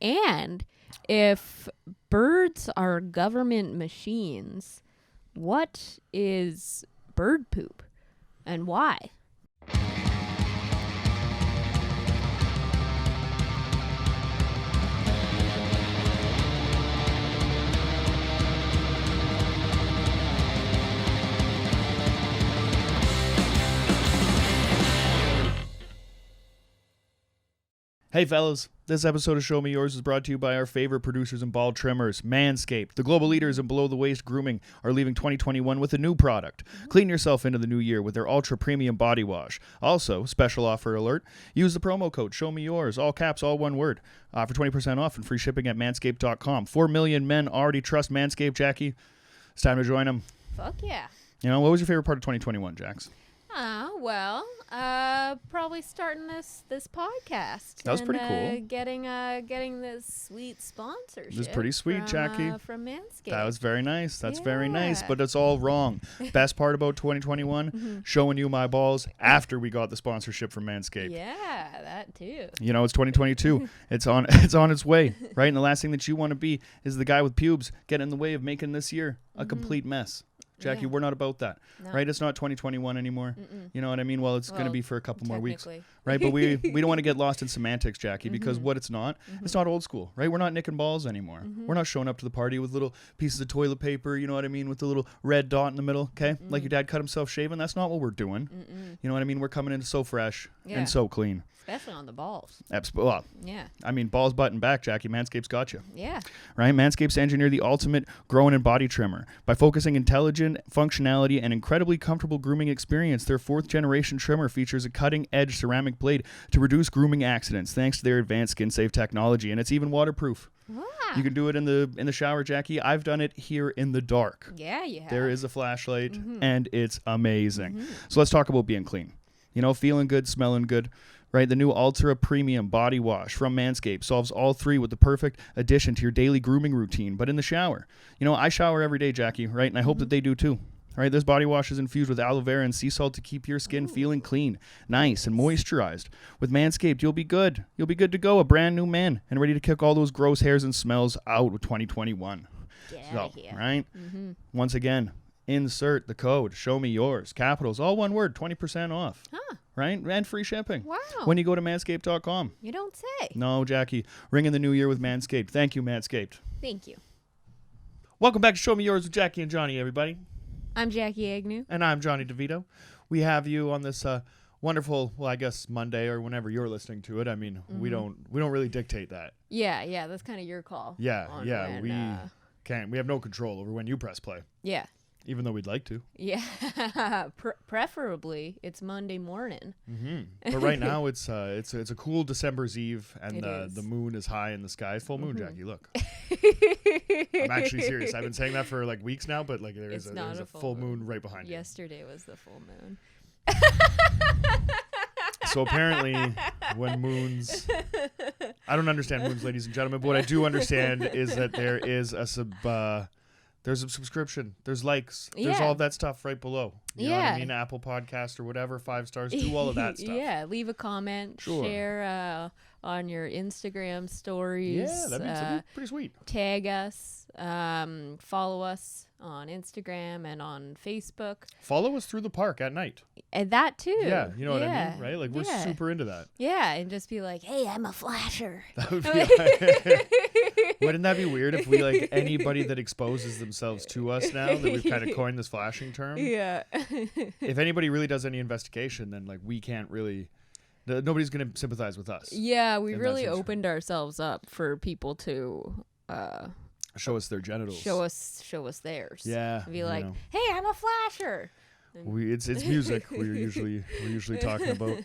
And if birds are government machines, what is bird poop and why? Hey fellas, this episode of Show Me Yours is brought to you by our favorite producers and ball trimmers, Manscaped. The global leaders in below-the-waist grooming are leaving 2021 with a new product. Clean yourself into the new year with their ultra-premium body wash. Also, special offer alert, use the promo code Show Me Yours, all caps, all one word, for 20% off and free shipping at manscaped.com. 4 million men already trust Manscaped, Jackie. It's time to join them. Fuck yeah. You know, what was your favorite part of 2021, Jax? Probably starting this podcast. That was pretty cool. Getting this sweet sponsorship. It was pretty sweet, Jackie. From Manscaped. That was very nice. That's very nice, but it's all wrong. Best part about 2021, showing you my balls after we got the sponsorship from Manscaped. Yeah, that too. You know, it's 2022. It's on its way, right? And the last thing that you want to be is the guy with pubes getting in the way of making this year a complete mess. Jackie, we're not about that, right? It's not 2021 anymore. You know what I mean? Well, it's going to be for a couple more weeks, right? But we don't want to get lost in semantics, Jackie, because what it's not old school, right? We're not nicking balls anymore. We're not showing up to the party with little pieces of toilet paper, you know what I mean, with the little red dot in the middle, okay? Like your dad cut himself shaving. That's not what we're doing. You know what I mean? We're coming in so fresh and so clean. Especially on the balls. Well, yeah. I mean, balls, butt, and back, Jackie. Manscaped's got you. Yeah. Right? Manscaped's engineered the ultimate growing and body trimmer. By focusing intelligent functionality and incredibly comfortable grooming experience, their 4th-generation trimmer features a cutting-edge ceramic blade to reduce grooming accidents thanks to their advanced skin-safe technology, and it's even waterproof. Wow. You can do it in the shower, Jackie. I've done it here in the dark. Yeah, you have. There is a flashlight, and it's amazing. So let's talk about being clean. You know, feeling good, smelling good. Right, the new Ultra Premium Body Wash from Manscaped solves all three with the perfect addition to your daily grooming routine, but in the shower. You know, I shower every day, Jackie, right? And I hope that they do too. Right, this body wash is infused with aloe vera and sea salt to keep your skin feeling clean, nice, and moisturized. With Manscaped, you'll be good. You'll be good to go, a brand new man, and ready to kick all those gross hairs and smells out with 2021. Get out of here. Right? Once again, insert the code, Show Me Yours, capitals, all one word, 20% off. Huh. Right? And free shipping. Wow. When you go to manscaped.com. You don't say. No, Jackie. Ring in the new year with Manscaped. Thank you, Manscaped. Thank you. Welcome back to Show Me Yours with Jackie and Jonny, everybody. I'm Jackie Agnew. And I'm Jonny DeVito. We have you on this wonderful, well, I guess Monday or whenever you're listening to it. I mean, we don't really dictate that. Yeah, that's kind of your call. Yeah, we can't. We have no control over when you press play. Yeah. Even though we'd like to. Yeah. Preferably, it's Monday morning. But right now, it's a cool December's Eve, and the moon is high in the sky. Full moon, Jackie, look. I'm actually serious. I've been saying that for like weeks now, but like there's a full moon right behind you. Yesterday was the full moon. So apparently, when moons... I don't understand moons, ladies and gentlemen, but what I do understand is that there is there's a subscription. There's likes. There's all of that stuff right below. You know what I mean? Apple Podcast or whatever, 5 stars. Do all of that stuff. Yeah, leave a comment. Sure. Share on your Instagram stories. Yeah, that'd be pretty sweet. Tag us. Follow us on Instagram and on Facebook. Follow us through the park at night. And that too. Yeah, you know what I mean, right? Like we're super into that. Yeah, and just be like, hey, I'm a flasher. That would be Wouldn't that be weird if we like anybody that exposes themselves to us now that we've kind of coined this flashing term? Yeah. If anybody really does any investigation, then like we can't really. Nobody's going to sympathize with us. Yeah, we really opened ourselves up for people to show us their genitals. Show us theirs. Yeah. Be like, hey, I'm a flasher. It's music. We're usually talking about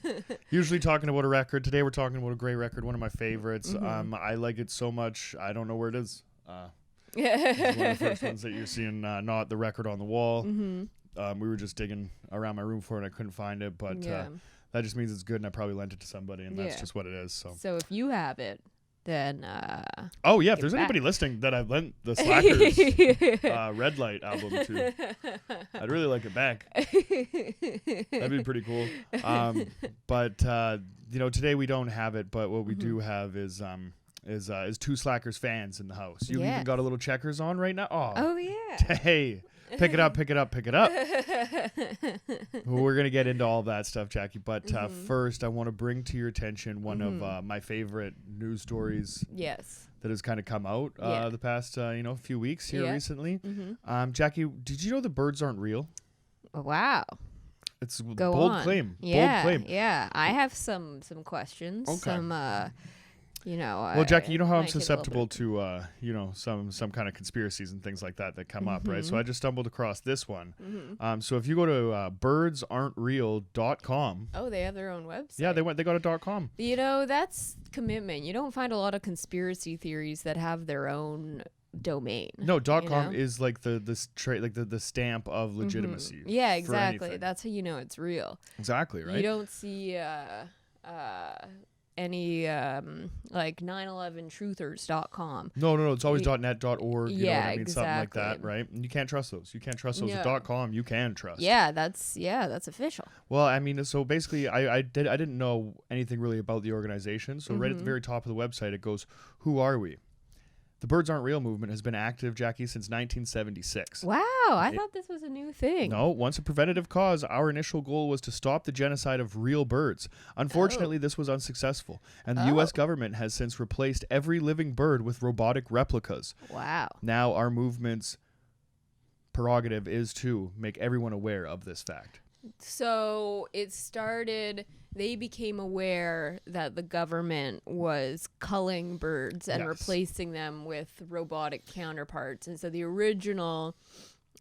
a record. Today we're talking about a great record, one of my favorites. I like it so much. I don't know where it is. It's one of the first ones that you're seeing, not the record on the wall. We were just digging around my room for it and I couldn't find it, but that just means it's good and I probably lent it to somebody and that's just what it is. So if you have it, then if there's anybody listening that I've lent the Slackers Redlight album to, I'd really like it back. That'd be pretty cool. But today we don't have it, but what we do have is is two Slackers fans in the house. You even got a little checkers on right now. Oh yeah. Hey, pick it up. We're gonna get into all that stuff, Jackie. But first, I want to bring to your attention one of my favorite news stories. Yes. That has kind of come out the past few weeks here recently. Jackie, did you know the birds aren't real? Wow. It's a bold claim. Yeah, bold claim. Yeah. I have some questions. Okay. Some well, Jackie, you know how I'm susceptible to some kind of conspiracies and things like that come up, right? So I just stumbled across this one. So if you go to birdsaren'treal.com. Oh, they have their own website. Yeah, they got a .com. That's commitment. You don't find a lot of conspiracy theories that have their own domain. No, .com is like the stamp of legitimacy. Yeah, exactly. That's how you know it's real. Exactly, right? You don't see any like 911truthers.com. No, it's always .net.org, you know what I mean? Exactly. Something like that, right? And you can't trust those. You can't trust those. .com you can trust. Yeah, that's official. Well, I mean, so basically I didn't know anything really about the organization. So right at the very top of the website it goes, "Who are we?" The Birds Aren't Real movement has been active, Jackie, since 1976. Wow, I thought this was a new thing. No, once a preventative cause, our initial goal was to stop the genocide of real birds. Unfortunately, this was unsuccessful, and the U.S. government has since replaced every living bird with robotic replicas. Wow. Now our movement's prerogative is to make everyone aware of this fact. So it started, they became aware that the government was culling birds and replacing them with robotic counterparts. And so the original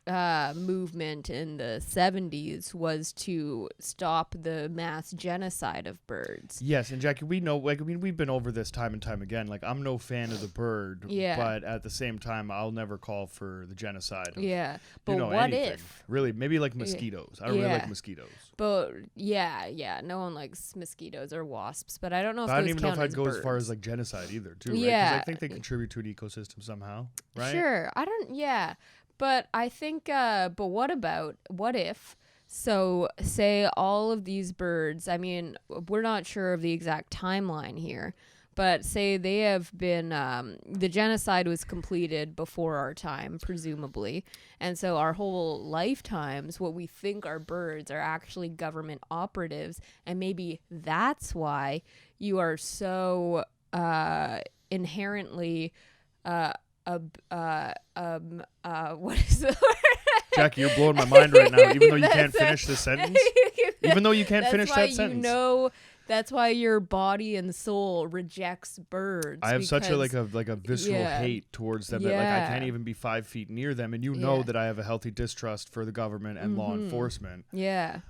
movement in the 70s was to stop the mass genocide of birds. Yes, and Jackie, we know, we've been over this time and time again. Like, I'm no fan of the bird, but at the same time, I'll never call for the genocide of, but what anything. if? Really, maybe like mosquitoes. I don't really like mosquitoes. But no one likes mosquitoes or wasps, but I don't know if I those don't even know if I'd go birds. as far as like genocide either, too, right? Yeah. Because I think they contribute to an ecosystem somehow, right? Sure. But I think, but what if, so say all of these birds, I mean, we're not sure of the exact timeline here, but say they have been, the genocide was completed before our time, presumably. And so our whole lifetimes, what we think are birds are actually government operatives. And maybe that's why you are so inherently, what is the word? Jackie, you're blowing my mind right now, even though you can't finish the sentence. Even though you can't finish that sentence. That's why your body and soul rejects birds. I have such a visceral hate towards them that like I can't even be 5 feet near them, and you know that I have a healthy distrust for the government and law enforcement. Yeah.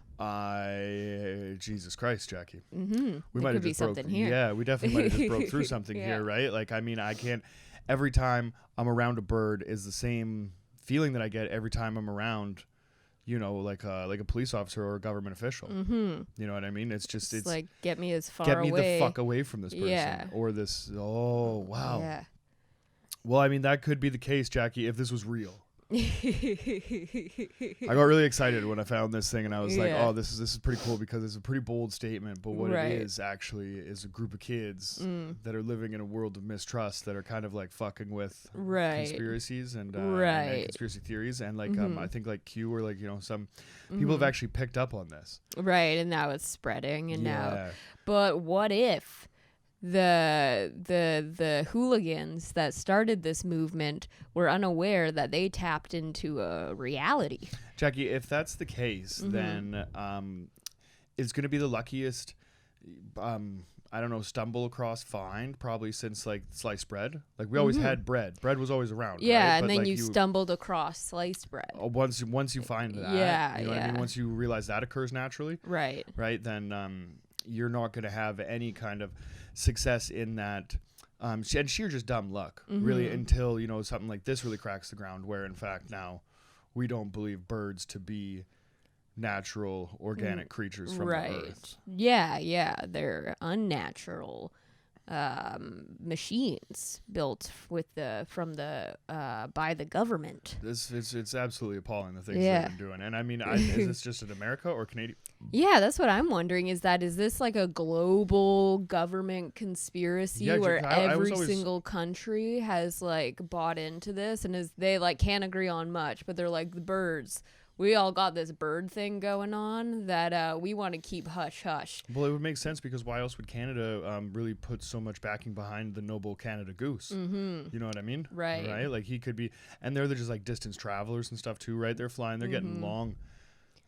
Jesus Christ, Jackie. We might have just broke. Yeah, we definitely might have just broke through something here, right? Like, I mean, I can't. Every time I'm around a bird is the same feeling that I get every time I'm around, like a police officer or a government official. You know what I mean? It's like, get me as far away. Get me the fuck away from this person or this. Oh wow. Yeah. Well, I mean, that could be the case, Jackie, if this was real. I got really excited when I found this thing, and I was like, "Oh, this is pretty cool because it's a pretty bold statement." But what it is actually is a group of kids that are living in a world of mistrust that are kind of like fucking with conspiracies and conspiracy theories, and like I think like Q or like some people have actually picked up on this, and now it's spreading, and now. But what if the hooligans that started this movement were unaware that they tapped into a reality? Jackie, if that's the case, then it's going to be the luckiest stumble across find probably since like sliced bread. Like we always had bread was always around, right? And but then like you stumbled across sliced bread. Once you find that, you know what I mean? Once you realize that occurs naturally, right, then you're not going to have any kind of success in that, and sheer just dumb luck, really, until something like this really cracks the ground, where in fact now we don't believe birds to be natural organic creatures from the earth. They're unnatural machines built by the government. It's absolutely appalling the things they're doing. And I mean, is this just in America or Canadian? Yeah, that's what I'm wondering. Is this like a global government conspiracy where I was every always, single country has like bought into this and is they like can't agree on much, but they're like the birds. We all got this bird thing going on that we want to keep hush hush. well, it would make sense because why else would Canada really put so much backing behind the noble Canada goose? Mm-hmm. You know what I mean? Right. Right. Like he could be, and they're just like distance travelers and stuff too, right? They're flying. They're getting long.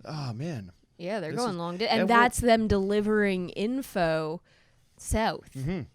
Oh man. Yeah, they're This going is- long, and and that's them delivering info south.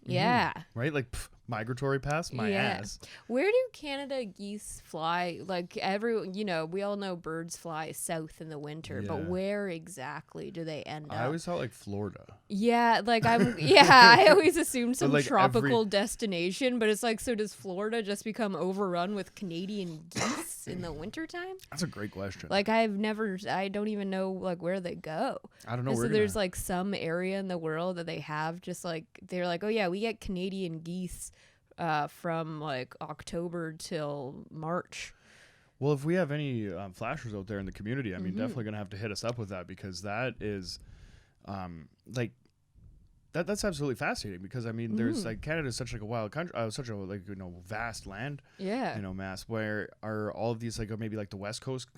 Yeah. Right. Like migratory pass. My ass. Where do Canada geese fly? Like we all know birds fly south in the winter, but Yeah. where exactly do they end up? I always thought like Florida. Yeah, like I always assumed some like tropical destination, but it's like, so does Florida just become overrun with Canadian geese in the wintertime? That's a great question. Like I don't even know like where they go. I don't know And where. so there's like some area in the world that they have just like, they're like, oh yeah, we get Canadian geese from like October till March. Well, if we have any flashers out there in the community, I mean, definitely gonna have to hit us up with that because that is, like, that's absolutely fascinating. Because I mean, there's like Canada is such like a wild country, such a like vast land, Yeah. mass. Where are all of these like maybe like the West Coast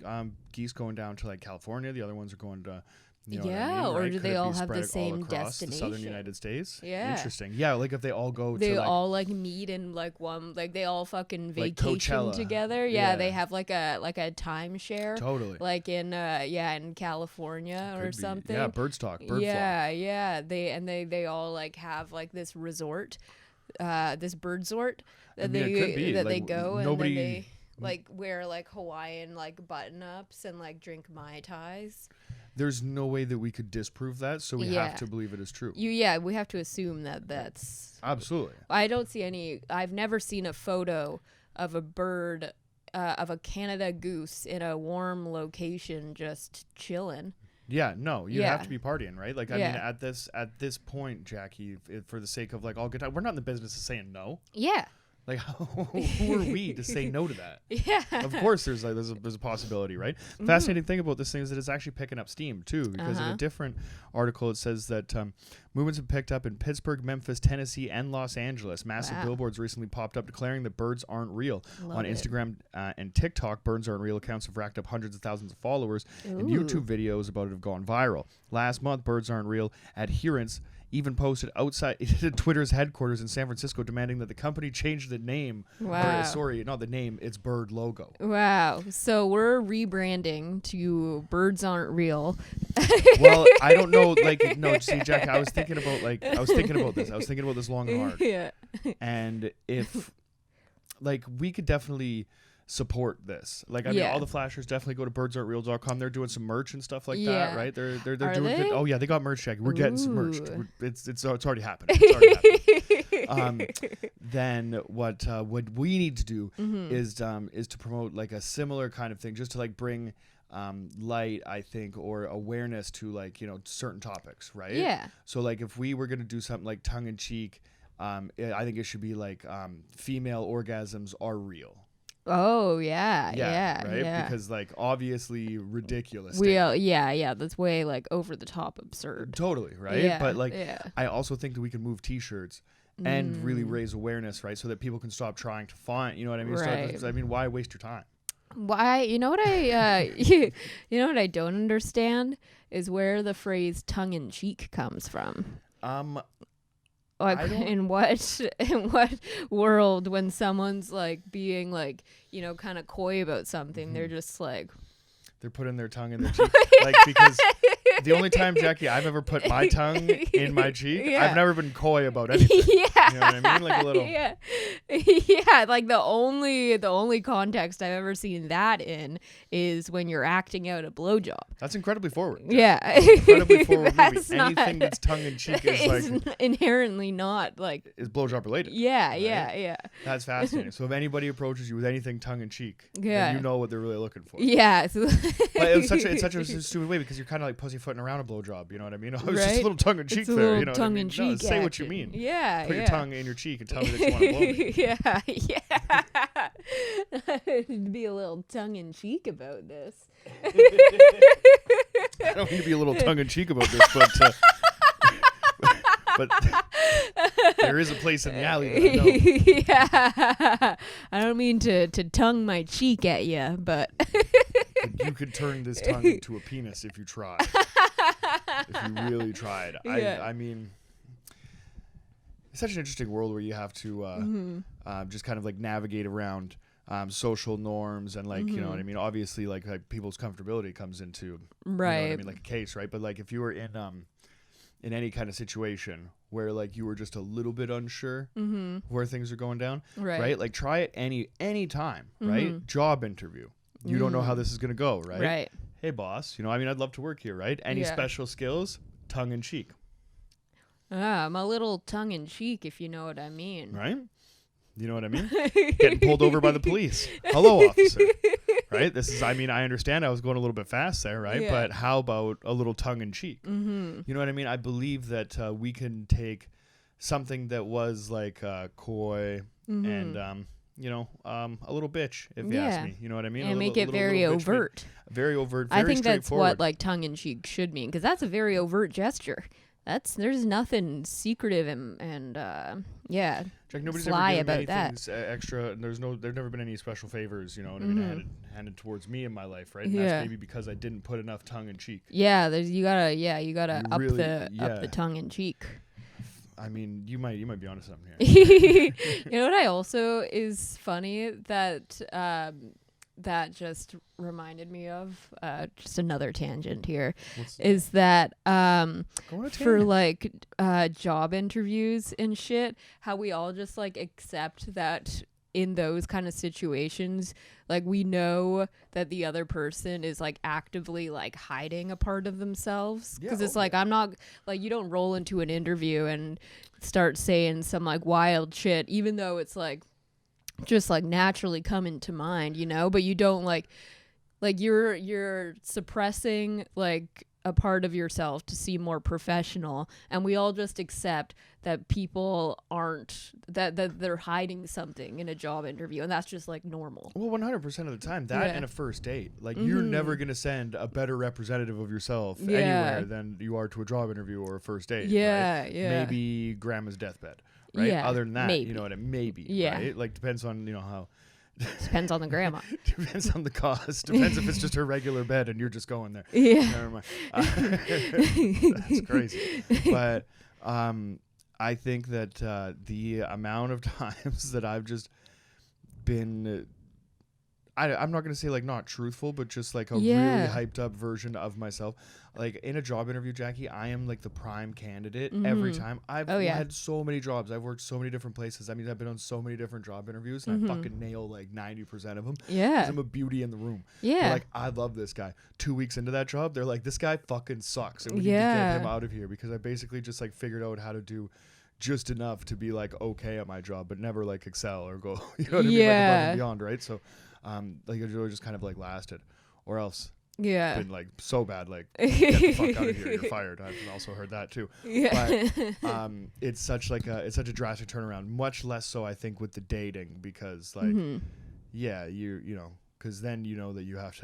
geese going down to like California? The other ones are going to. You know what I mean, or right? do Could they it be all have spread the same across the southern destination? United States? Yeah. Interesting. Yeah, like if they all go They to like, all like meet in like one, like they all fucking Like vacation Coachella. together. Yeah, Yeah. they have like a timeshare. totally Like in California or Could be. something. Yeah, bird stock, bird yeah. They all like have like this resort, this bird resort that mean, it could be. they Like, go and nobody- then they like wear like Hawaiian like button ups and like drink Mai Tais. There's no way that we could disprove that, so we Yeah. have to believe it is true. We have to assume that that's. Absolutely. I don't see any. I've never seen a photo of a bird, of a Canada goose in a warm location just chilling. Yeah, no, you have Yeah. to be partying, right? Like, I Yeah. mean, at this point, Jackie, for the sake of like all good time, we're not in the business of saying no. Yeah. Like, who are we to say no to that? Yeah. Of course, there's a possibility, right? Fascinating thing about this thing is that it's actually picking up steam too, because in a different article it says that movements have picked up in Pittsburgh, Memphis, Tennessee, and Los Angeles. Massive billboards recently popped up declaring that birds aren't real. On Instagram and TikTok, birds aren't real accounts have racked up hundreds of thousands of followers, and YouTube videos about it have gone viral. Last month, birds aren't real adherents even posted outside Twitter's headquarters in San Francisco demanding that the company change the name. Wow. Or, sorry, not the name, its bird logo. Wow. So we're rebranding to Birds Aren't Real. Well, I don't know. Like, no, see, Jack, I was thinking about this. I was thinking about this long and hard. Yeah. And if, like, we could definitely support this. Like, I mean, all the flashers definitely go to birdsaren'treal.com. They're doing some merch and stuff like that, right? They're Are doing they? good. Oh yeah, they got merch, Jackie. We're getting some merch. Ooh. It's already happening. It's already happening. Then what we need to do is to promote like a similar kind of thing, just to like bring light, I think, or awareness to like, certain topics, right? Yeah. So like if we were gonna do something like tongue in cheek, I think it should be like female orgasms are real. Oh yeah. Right? Yeah. Because like obviously ridiculous. That's way like over the top absurd. Totally, right? Yeah, But like yeah. I also think that we can move t-shirts and really raise awareness, right? So that people can stop trying to find, you know what I mean? Right. I mean, why waste your time? Why? You know what you know what I don't understand is where the phrase tongue in cheek comes from. Like in what world, when someone's like being like, kind of coy about something, they're just like, they're putting their tongue in their cheek. Like, because the only time, Jackie, I've ever put my tongue in my cheek, I've never been coy about anything. Yeah. You know what I mean? Like a little. Yeah. Yeah. Like the only context I've ever seen that in is when you're acting out a blowjob. That's incredibly forward. Yeah. Incredibly forward That's movie. Anything that's tongue in cheek is like inherently not like. is blowjob related. Yeah. right? Yeah. That's fascinating. So if anybody approaches you with anything tongue in cheek, Yeah. then you know what they're really looking for. Yeah. But it's such a stupid way because you're kind of like pussyfooting around a blowjob. You know what I mean? Oh, it's just a Right? little tongue in cheek It's a there. little You know what I tongue mean? in cheek. No, say what you mean. Yeah. Put your tongue in your cheek and tell me that you want to blow me. Yeah. be a little tongue-in-cheek about this. I don't mean to be a little tongue-in-cheek about this, but there is a place in the alley that I know. Yeah. I don't mean to tongue my cheek at you, but You could turn this tongue into a penis if you tried. If you really tried. Yeah. I mean, it's such an interesting world where you have to just kind of like navigate around social norms and like, you know what I mean? Obviously, like people's comfortability comes into, right. You know what I mean? Like a case, right? But like if you were in any kind of situation where like you were just a little bit unsure where things are going down, right? Like try it any time, right? Job interview. You don't know how this is going to go, right? Right. Hey, boss, you know, I mean, I'd love to work here, right? Any special skills? Tongue in cheek. I'm a little tongue in cheek, if you know what I mean. Right? You know what I mean? Getting pulled over by the police. Hello, officer. Right? This is, I mean, I understand I was going a little bit fast there, right? Yeah. But how about a little tongue in cheek? You know what I mean? I believe that we can take something that was like coy and, you know, a little bitch, if you ask me. You know what I mean? And make it very overt. Very overt, very I think that's straightforward. what like tongue in cheek should mean, because that's a very overt gesture. There's nothing secretive and yeah. Jack, nobody's sly ever given about that. Extra, and there's never been any special favors, you know what I mean, handed towards me in my life, right? And Yeah. that's maybe because I didn't put enough tongue in cheek. Yeah, you gotta up really- the tongue in cheek. I mean, you might be onto something here. You know what I also is funny that that just reminded me of, just another tangent here, is that for like job interviews and shit, how we all just like accept that in those kind of situations, like we know that the other person is like actively like hiding a part of themselves, because it's like, I'm not like, you don't roll into an interview and start saying some like wild shit, even though it's like just like naturally coming to mind, you know, but you don't like you're suppressing like a part of yourself to seem more professional, and we all just accept that people aren't that they're hiding something in a job interview, and that's just like normal. Well, 100% of the time, that and a first date, like you're never gonna send a better representative of yourself anywhere than you are to a job interview or a first date. Right? Maybe grandma's deathbed, right? Yeah, Other than that, maybe. you know what I mean? Maybe, right? Like depends on, you know, how. Depends on the grandma. Depends on the cost. Depends if it's just her regular bed and you're just going there. Yeah. Never mind. That's crazy. But I think that the amount of times that I've just been, I'm not going to say like not truthful, but just like a really hyped up version of myself. Like in a job interview, Jackie, I am like the prime candidate every time. I've had so many jobs. I've worked so many different places. That means I've been on so many different job interviews, and I fucking nail like 90% of them. Yeah. 'Cause I'm a beauty in the room. Yeah. They're like, I love this guy. 2 weeks into that job, they're like, this guy fucking sucks, and we need to get him out of here, because I basically just like figured out how to do just enough to be like okay at my job, but never like excel or go, you know what I mean, like above and beyond, right? So like it really just kind of like lasted, or else been like so bad, like get the fuck out of here, you're fired. I've also heard that too. But it's such a drastic turnaround, much less so I think with the dating, because like you know, because then you know that you have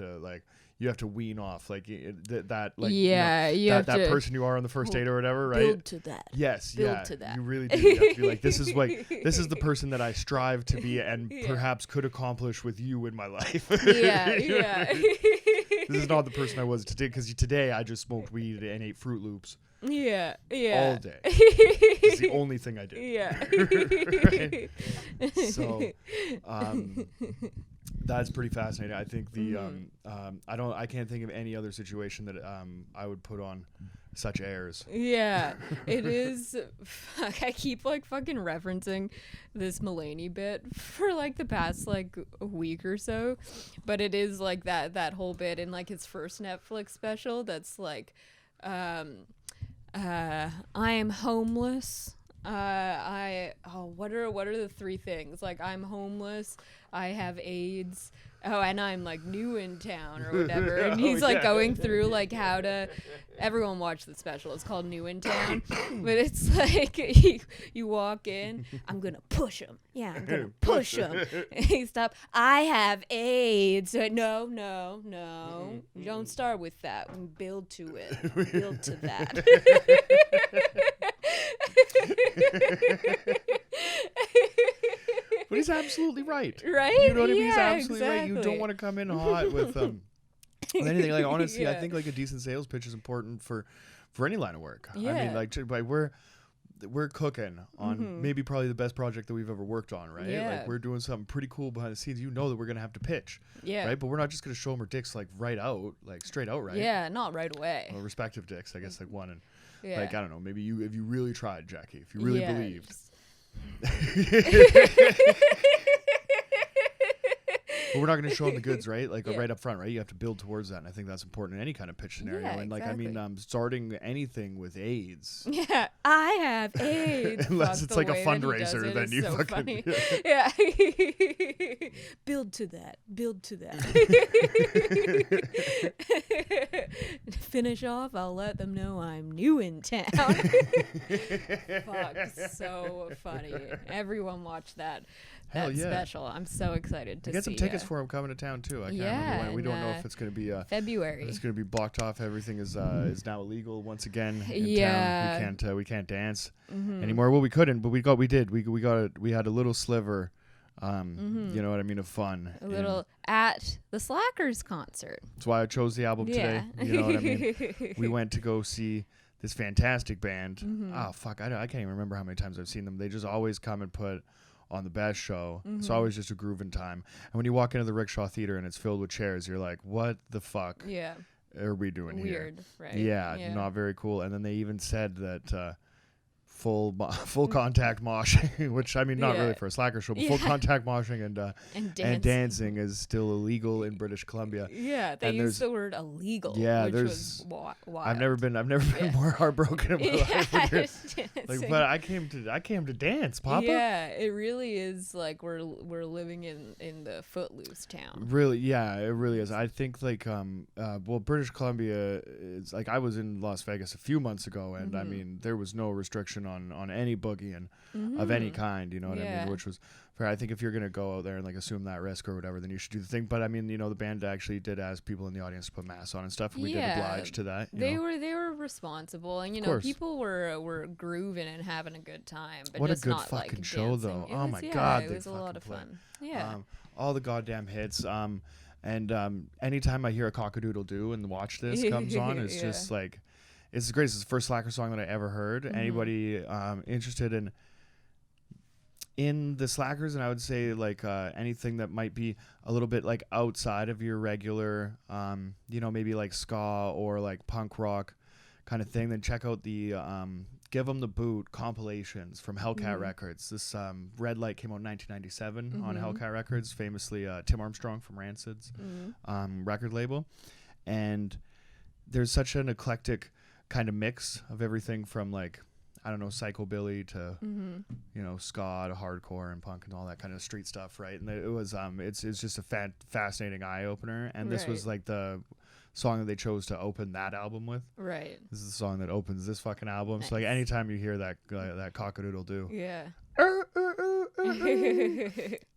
to wean off like that like that person you are on the first date or whatever, right? Build to that. Yes, build to that. You really do. You have to be like, this is the person that I strive to be and perhaps could accomplish with you in my life. This is not the person I was today, because today I just smoked weed and ate Fruit Loops. All day. It's the only thing I did. Right? So, that's pretty fascinating. I think the I can't think of any other situation that I would put on such airs. Yeah, it is. Fuck, I keep like fucking referencing this Mulaney bit for like the past like a week or so, but it is like that whole bit in like his first Netflix special that's like, I am homeless. What are the three things? Like, I'm homeless, I have AIDS, and I'm like new in town or whatever. And he's like going through like how to. Everyone watch the special. It's called New in Town, but it's like you walk in. I'm gonna push him. Yeah, I'm gonna push him. Hey, stop. I have AIDS. No. You don't start with that. We build to it. Build to that. But he's absolutely right. Right? You know what I mean? He's Yeah, absolutely right. You don't want to come in hot with anything. Like, honestly, Yeah. I think like a decent sales pitch is important for any line of work. Yeah. I mean, like we're cooking on maybe probably the best project that we've ever worked on, right? Yeah. Like, we're doing something pretty cool behind the scenes. You know that we're gonna have to pitch, Yeah. right? But we're not just gonna show them our dicks like right out, like straight out, right? Yeah, not right away. Well, respective dicks, I guess, like one and Yeah. like I don't know, maybe if you really tried, Jackie, if you really Yeah, believed. just- But we're not going to show them the goods, right? Like Yeah. right up front, right? You have to build towards that, and I think that's important in any kind of pitch scenario. Yeah, and like, exactly. I mean, starting anything with AIDS, Yeah, I have AIDS. unless Fuck, it's the like a way that he does fundraiser, it then is you so fucking funny. Yeah. Build to that. Build to that. Finish off, I'll let them know I'm new in town. Fuck, so funny. Everyone watch that Hell yeah. special. I'm so excited to I get some see tickets it. for him coming to town too. I can't Yeah, remember when. We and, don't know if it's going to be February. it's going to be blocked off. Everything is now illegal once again in Yeah. town. We can't dance anymore. Well, we couldn't, but we had a little sliver. You know what I mean, of fun. A little at the Slackers concert. That's why I chose the album today. You know what I mean? We went to go see this fantastic band. Oh fuck, I can't even remember how many times I've seen them. They just always come and put on the best show. It's always just a grooving time. And when you walk into the Rickshaw Theater and it's filled with chairs, you're like, what the fuck Yeah. are we doing here? Weird, right? Yeah, not very cool. And then they even said that full contact moshing, which I mean, not really for a Slacker show, but full contact moshing and dancing is still illegal in British Columbia. Yeah, they And used the word illegal. Yeah, which there's. was wild. I've never been more heartbroken in my life. Like, But I came to dance, Papa. Yeah, it really is like we're living in the Footloose town. Really, yeah, it really is. I think like British Columbia is like, I was in Las Vegas a few months ago, and I mean there was no restriction on any boogieing of any kind. You know what I mean? Which was fair. I think if you're gonna go out there and like assume that risk or whatever, then you should do the thing. But I mean, you know, the band actually did ask people in the audience to put masks on and stuff, and we did oblige to that. They were responsible, and you know, people were grooving and having a good time. But what just a good not, fucking like, show, dancing. though! It Oh was, my yeah, god, it was a lot of fun. Yeah. All the goddamn hits. And anytime I hear a cock-a-doodle-doo and Watch This comes on, it's just like, it's great. It's the first Slacker song that I ever heard. Anybody interested in the Slackers, and I would say like anything that might be a little bit like outside of your regular, you know, maybe like ska or like punk rock kind of thing, then check out the Give 'Em the Boot compilations from Hellcat Records. This Redlight came out in 1997 on Hellcat Records, famously Tim Armstrong from Rancid's record label. And there's such an eclectic kind of mix of everything from like, I don't know, psychobilly to you know, ska to hardcore and punk and all that kind of street stuff, right? And it was it's just a fascinating eye opener. And this was like the song that they chose to open that album with. Right. This is the song that opens this fucking album. Nice. So like anytime you hear that cock-a-doodle-doo, yeah.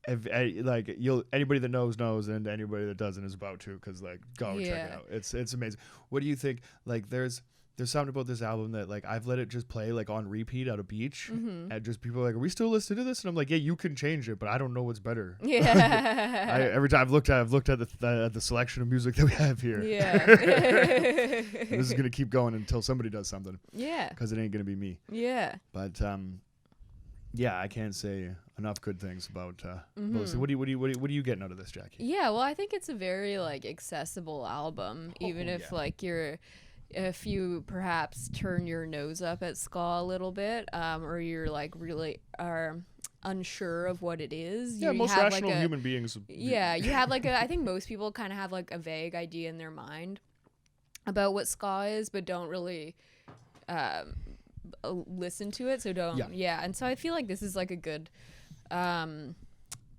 Like anybody that knows, and anybody that doesn't is about to, because like go check it out. It's amazing. What do you think? Like there's something about this album that like I've let it just play like on repeat at a beach, and just people are like, are we still listening to this? And I'm like, yeah, you can change it, but I don't know what's better. Yeah. Every time I've looked at the selection of music that we have here. Yeah. This is gonna keep going until somebody does something. Yeah. Because it ain't gonna be me. Yeah. But yeah, I can't say enough good things about Melissa. What are you getting out of this, Jackie? Yeah, well, I think it's a very like accessible album, even if like if you perhaps turn your nose up at ska a little bit, or you're like really are unsure of what it is. Yeah, most rational human beings. Yeah, you have like I think most people kind of have like a vague idea in their mind about what ska is, but don't really listen to it, so don't. Yeah, and so I feel like this is like a good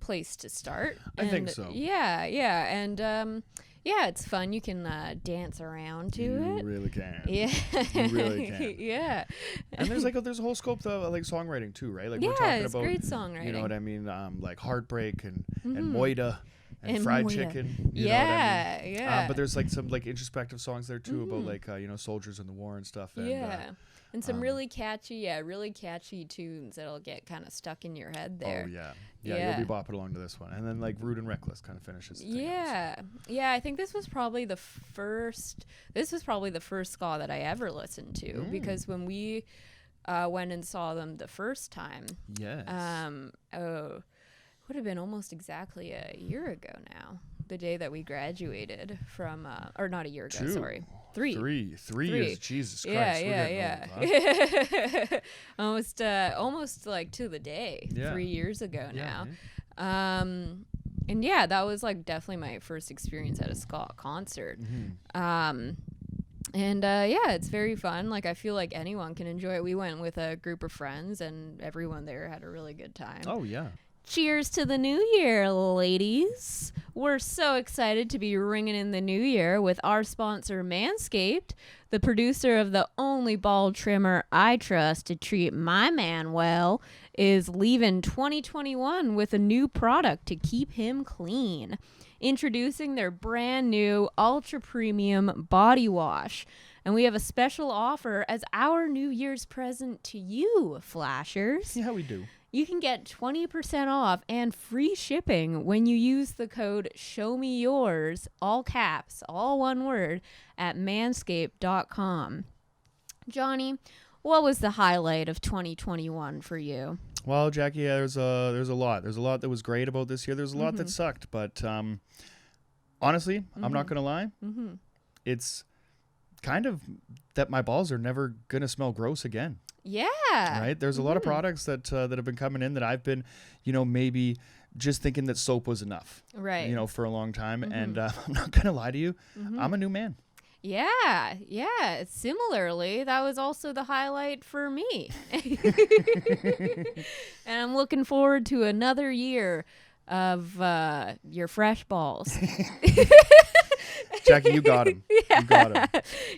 place to start. I think so. Yeah, and yeah, it's fun. You can dance around to it. You really can. Yeah, you really can. Yeah, and there's a whole scope to like songwriting too, right? Like yeah, we're talking it's about great songwriting. You know what I mean? Like Heartbreak and Moida. And fried Moida. Chicken. You know what I mean? Yeah. But there's like some like introspective songs there too about like soldiers in the war and stuff. And, and some really catchy tunes that'll get kind of stuck in your head there. Oh yeah. You'll be bopping along to this one, and then like Rude and Reckless kind of finishes. Yeah. I think this was probably the first ska that I ever listened to because when we went and saw them the first time. Yes. Would have been almost exactly a year ago now, the day that we graduated from or not a year ago, sorry, three years. Jesus Christ. Old, huh? almost like to the day 3 years ago now. And that was like definitely my first experience at a ska concert. And it's very fun. Like I feel like anyone can enjoy it. We went with a group of friends and everyone there had a really good time. Oh yeah. Cheers to the new year, ladies. We're so excited to be ringing in the new year with our sponsor, Manscaped, the producer of the only ball trimmer I trust to treat my man well, is leaving 2021 with a new product to keep him clean. Introducing their brand new ultra premium body wash. And we have a special offer as our New Year's present to you, Flashers. Yeah, we do. You can get 20% off and free shipping when you use the code SHOWMEYOURS, all caps, all one word, at manscaped.com. Jonny, what was the highlight of 2021 for you? Well, Jackie, there's a lot. There's a lot that was great about this year. There's a lot that sucked, but honestly, I'm not gonna lie. It's kind of that my balls are never gonna smell gross again. Yeah. Right. There's a lot of products that have been coming in that I've been, maybe just thinking that soap was enough. Right. For a long time, and I'm not gonna lie to you, I'm a new man. Yeah. Similarly, that was also the highlight for me. And I'm looking forward to another year of your fresh balls. Jackie, you got him. You got him.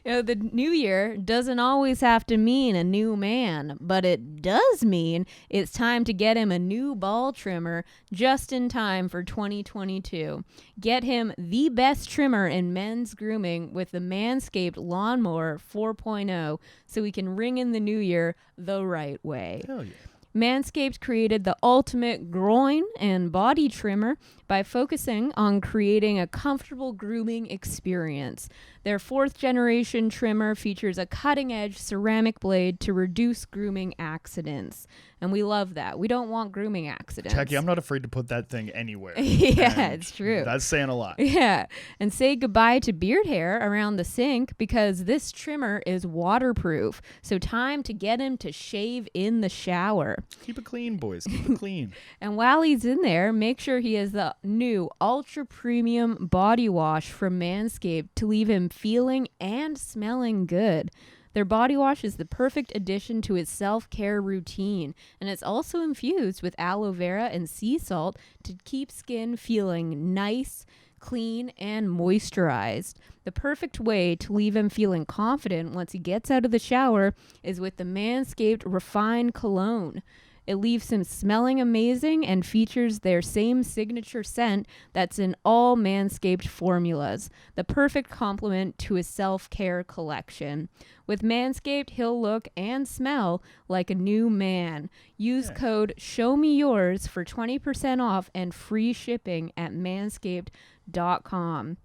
The new year doesn't always have to mean a new man, but it does mean it's time to get him a new ball trimmer just in time for 2022. Get him the best trimmer in men's grooming with the Manscaped Lawnmower 4.0 so he can ring in the new year the right way. Hell yeah. Manscaped created the ultimate groin and body trimmer by focusing on creating a comfortable grooming experience. Their 4th generation trimmer features a cutting-edge ceramic blade to reduce grooming accidents. And we love that. We don't want grooming accidents. Jackie, I'm not afraid to put that thing anywhere. Yeah, it's true. That's saying a lot. Yeah. And say goodbye to beard hair around the sink because this trimmer is waterproof. So time to get him to shave in the shower. Keep it clean, boys. Keep it clean. And while he's in there, make sure he has the new ultra premium body wash from Manscaped to leave him feeling and smelling good. Their body wash is the perfect addition to his self-care routine, and it's also infused with aloe vera and sea salt to keep skin feeling nice, clean, and moisturized. The perfect way to leave him feeling confident once he gets out of the shower is with the Manscaped Refined Cologne. It leaves him smelling amazing and features their same signature scent that's in all Manscaped formulas, the perfect complement to his self-care collection. With Manscaped, he'll look and smell like a new man. Use code SHOWMEYOURS for 20% off and free shipping at manscaped.com.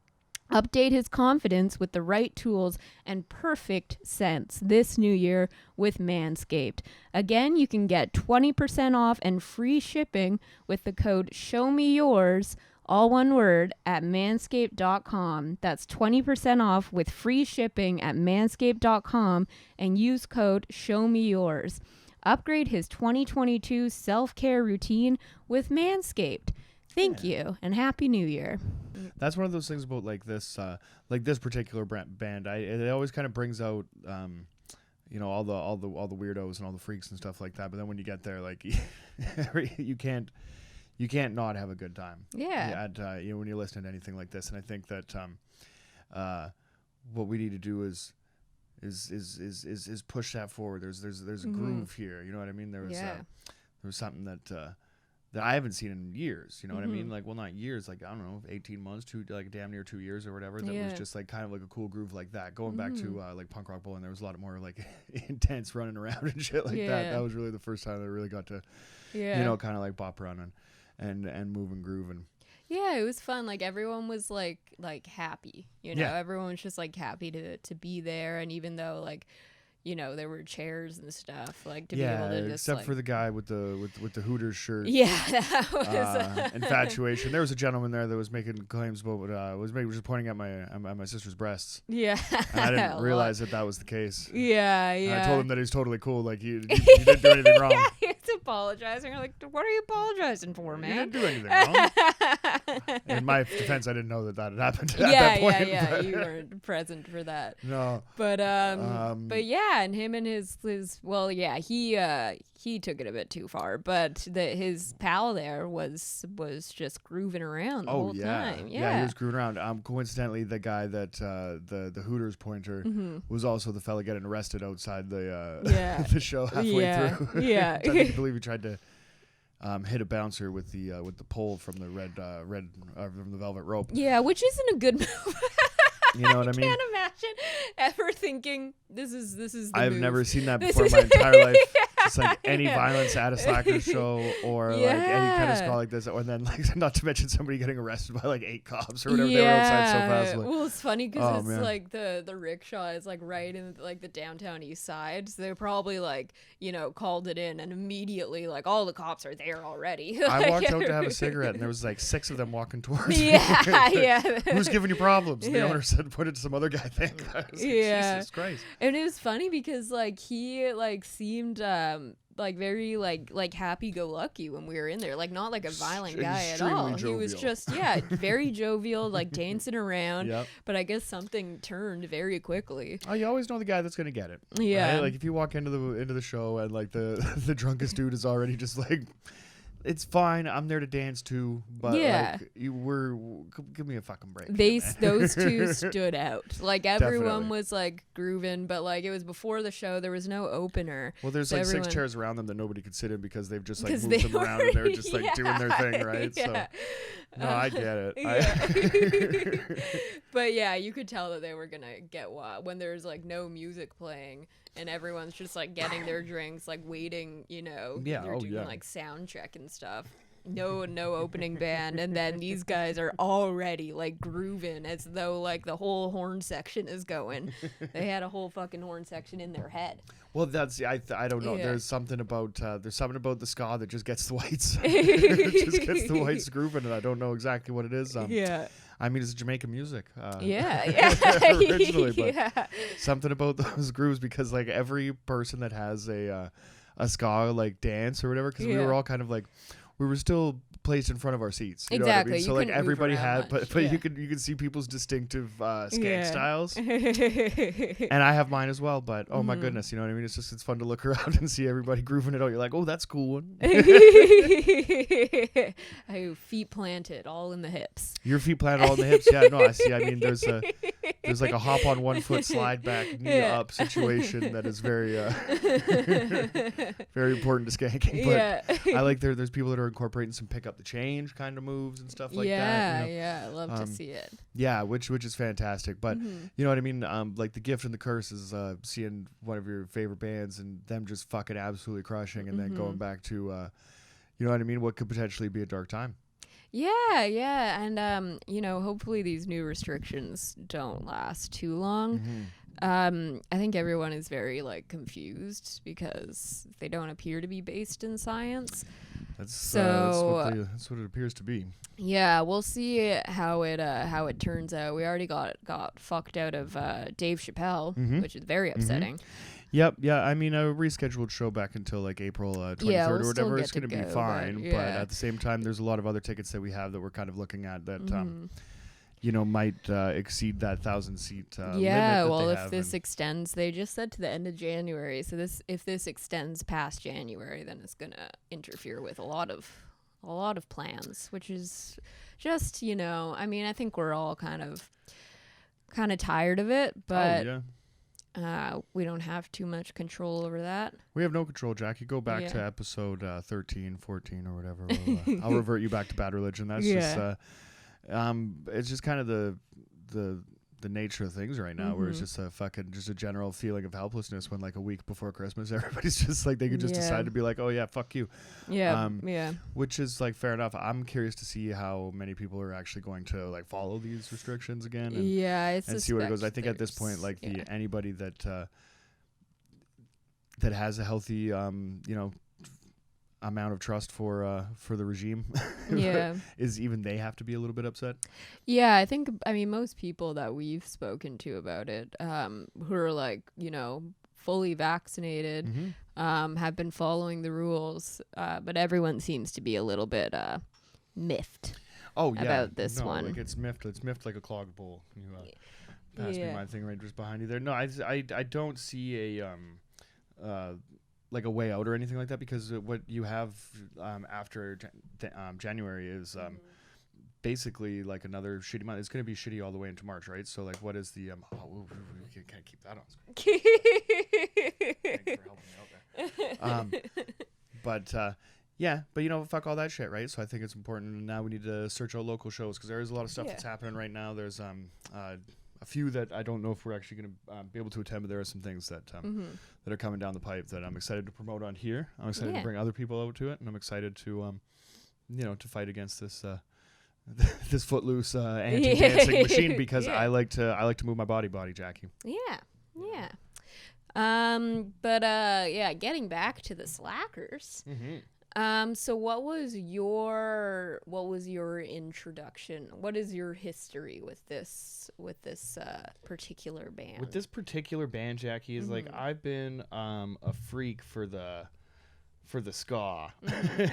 Update his confidence with the right tools and perfect scents this new year with Manscaped. Again, you can get 20% off and free shipping with the code SHOWMEYOURS, all one word, at manscaped.com. That's 20% off with free shipping at manscaped.com and use code SHOWMEYOURS. Upgrade his 2022 self-care routine with Manscaped. Thank you, and Happy New Year. That's one of those things about this particular band. It always kind of brings out, you know, all the weirdos and all the freaks and stuff like that. But then when you get there, like you can't not have a good time. Yeah. At you know, when you're listening to anything like this. And I think that what we need to do is push that forward. There's a groove here. You know what I mean? There was something that I haven't seen in years. You know what I mean? Like, well, not years. Like, I don't know, 18 months, like damn near 2 years or whatever. That was just like kind of like a cool groove like that. Going back to like punk rock bowling, there was a lot more like intense running around and shit like that. That was really the first time that I really got to, you know, kind of like bop around and move and groove and. Yeah, it was fun. Like everyone was like happy, you know. Everyone was just like happy to be there, and even though like, you know, there were chairs and stuff, like to be able to just except for the guy with the Hooters shirt. Yeah, that was infatuation. There was a gentleman there that was making claims about was just pointing at my sister's breasts. Yeah, and I didn't realize that was the case. Yeah. And I told him that he's totally cool. Like you didn't do anything wrong. Yeah, he was apologizing. I'm like, what are you apologizing for, man? You didn't do anything wrong. In my defense, I didn't know that had happened at that point. Yeah, you weren't present for that. No. But yeah, and him and his well, yeah, he took it a bit too far, but his pal there was just grooving around the whole time. Yeah, he was grooving around. Coincidentally, the guy that the Hooters pointer was also the fella getting arrested outside the the show halfway through. Yeah, I believe he tried to hit a bouncer with the pole from the red from the velvet rope. Yeah, which isn't a good move. You know what I mean? I can't imagine ever thinking this is the I've move. never seen that before in my entire life. Just like any violence at a Slackers show or like any kind of skull like this, and then like not to mention somebody getting arrested by like 8 cops or whatever. They were outside so fast. Like, well, it's funny because it's like the rickshaw is like right in like the downtown east side, so they probably like, you know, called it in and immediately like all the cops are there already. I walked out to have a cigarette and there was like 6 of them walking towards me. Yeah. Who's giving you problems? And the owner said, pointed to some other guy. Like, Jesus Christ. And it was funny because like he like seemed like very like happy-go-lucky when we were in there, like not like a violent guy at all. Jovial. He was just very jovial, like dancing around. Yep. But I guess something turned very quickly. Oh, you always know the guy that's gonna get it. Yeah, right? Like if you walk into the show and like the drunkest dude is already just like, it's fine, I'm there to dance too, but like give me a fucking break. Those two stood out. Like everyone Definitely. was like grooving, but like it was before the show. There was no opener. Well, there's so like everyone... 6 chairs around them that nobody could sit in because they've just like moved them around and they're just like doing their thing, right? Yeah. So no, I get it. But yeah, you could tell that they were gonna get wild when there's like no music playing and everyone's just like getting their drinks, like waiting, you know. Yeah, they're doing like sound check and stuff. No opening band, and then these guys are already like grooving as though like the whole horn section is going. They had a whole fucking horn section in their head. Well, that's I don't know. Yeah. There's something about the ska that just gets the whites, just gets the whites grooving, and I don't know exactly what it is. I mean, it's Jamaican music. Originally, but something about those grooves, because like every person that has a ska like dance or whatever, because we were all kind of like, we were still placed in front of our seats. You know what I mean? So like everybody had, but you could see people's distinctive skank styles, and I have mine as well. But oh my goodness, you know what I mean? It's fun to look around and see everybody grooving it out. You're like, oh, that's cool one. Feet planted, all in the hips. Your feet planted all in the hips. Yeah, no, I see. I mean, there's like a hop on 1 foot, slide back, knee up situation that is very very important to skanking. But I like there's people that are incorporating some pick up the change kind of moves and stuff like that. You know? I love to see it. Yeah, which is fantastic. But you know what I mean? Like the gift and the curse is seeing one of your favorite bands and them just fucking absolutely crushing, and then going back to you know what I mean, what could potentially be a dark time. Yeah, and you know, hopefully these new restrictions don't last too long. I think everyone is very like confused because they don't appear to be based in science. That's what it appears to be. Yeah, we'll see how it turns out. We already got fucked out of Dave Chappelle, which is very upsetting. Yep, yeah. I mean, a rescheduled show back until like April 23rd or whatever. It's going to be fine. But at the same time, there's a lot of other tickets that we have that we're kind of looking at that, might exceed that 1,000-seat limit. Yeah, that well, they if have, this extends, they just said to the end of January. So if this extends past January, then it's gonna interfere with a lot of plans, which is just, I mean, I think we're all kind of tired of it, but we don't have too much control over that. We have no control, Jackie. Go back to episode 13, 14, or whatever. I'll revert you back to Bad Religion. That's just it's just kind of the nature of things right now, where it's just a general feeling of helplessness when, like, a week before Christmas, everybody's just like, they could just decide to be like, oh yeah, fuck you. Which is, like, fair enough. I'm curious to see how many people are actually going to, like, follow these restrictions again and see where it goes. I think at this point, like, anybody that has a healthy amount of trust for the regime is, even they have to be a little bit upset. I think, I mean, most people that we've spoken to about it, who are, like, fully vaccinated, have been following the rules, but everyone seems to be a little bit miffed about this one. Like, it's miffed like a clogged bowl. You pass me my thing right just behind you there. No, I don't see a like a way out or anything like that, because what you have after January is basically like another shitty month. It's going to be shitty all the way into March, right? So, like, what is the we can't keep that on screen. Thanks for helping me out there. But fuck all that shit, right? So I think it's important. Now we need to search out local shows, because there is a lot of stuff that's happening right now. There's a few that I don't know if we're actually going to be able to attend, but there are some things that that are coming down the pipe that I'm excited to promote on here. I'm excited to bring other people out to it, and I'm excited to to fight against this this footloose anti-dancing machine, because I like to move my body, Jackie. Getting back to the Slackers. So what was your introduction? What is your history with this particular band? With this particular band, Jackie, is like, I've been a freak for the ska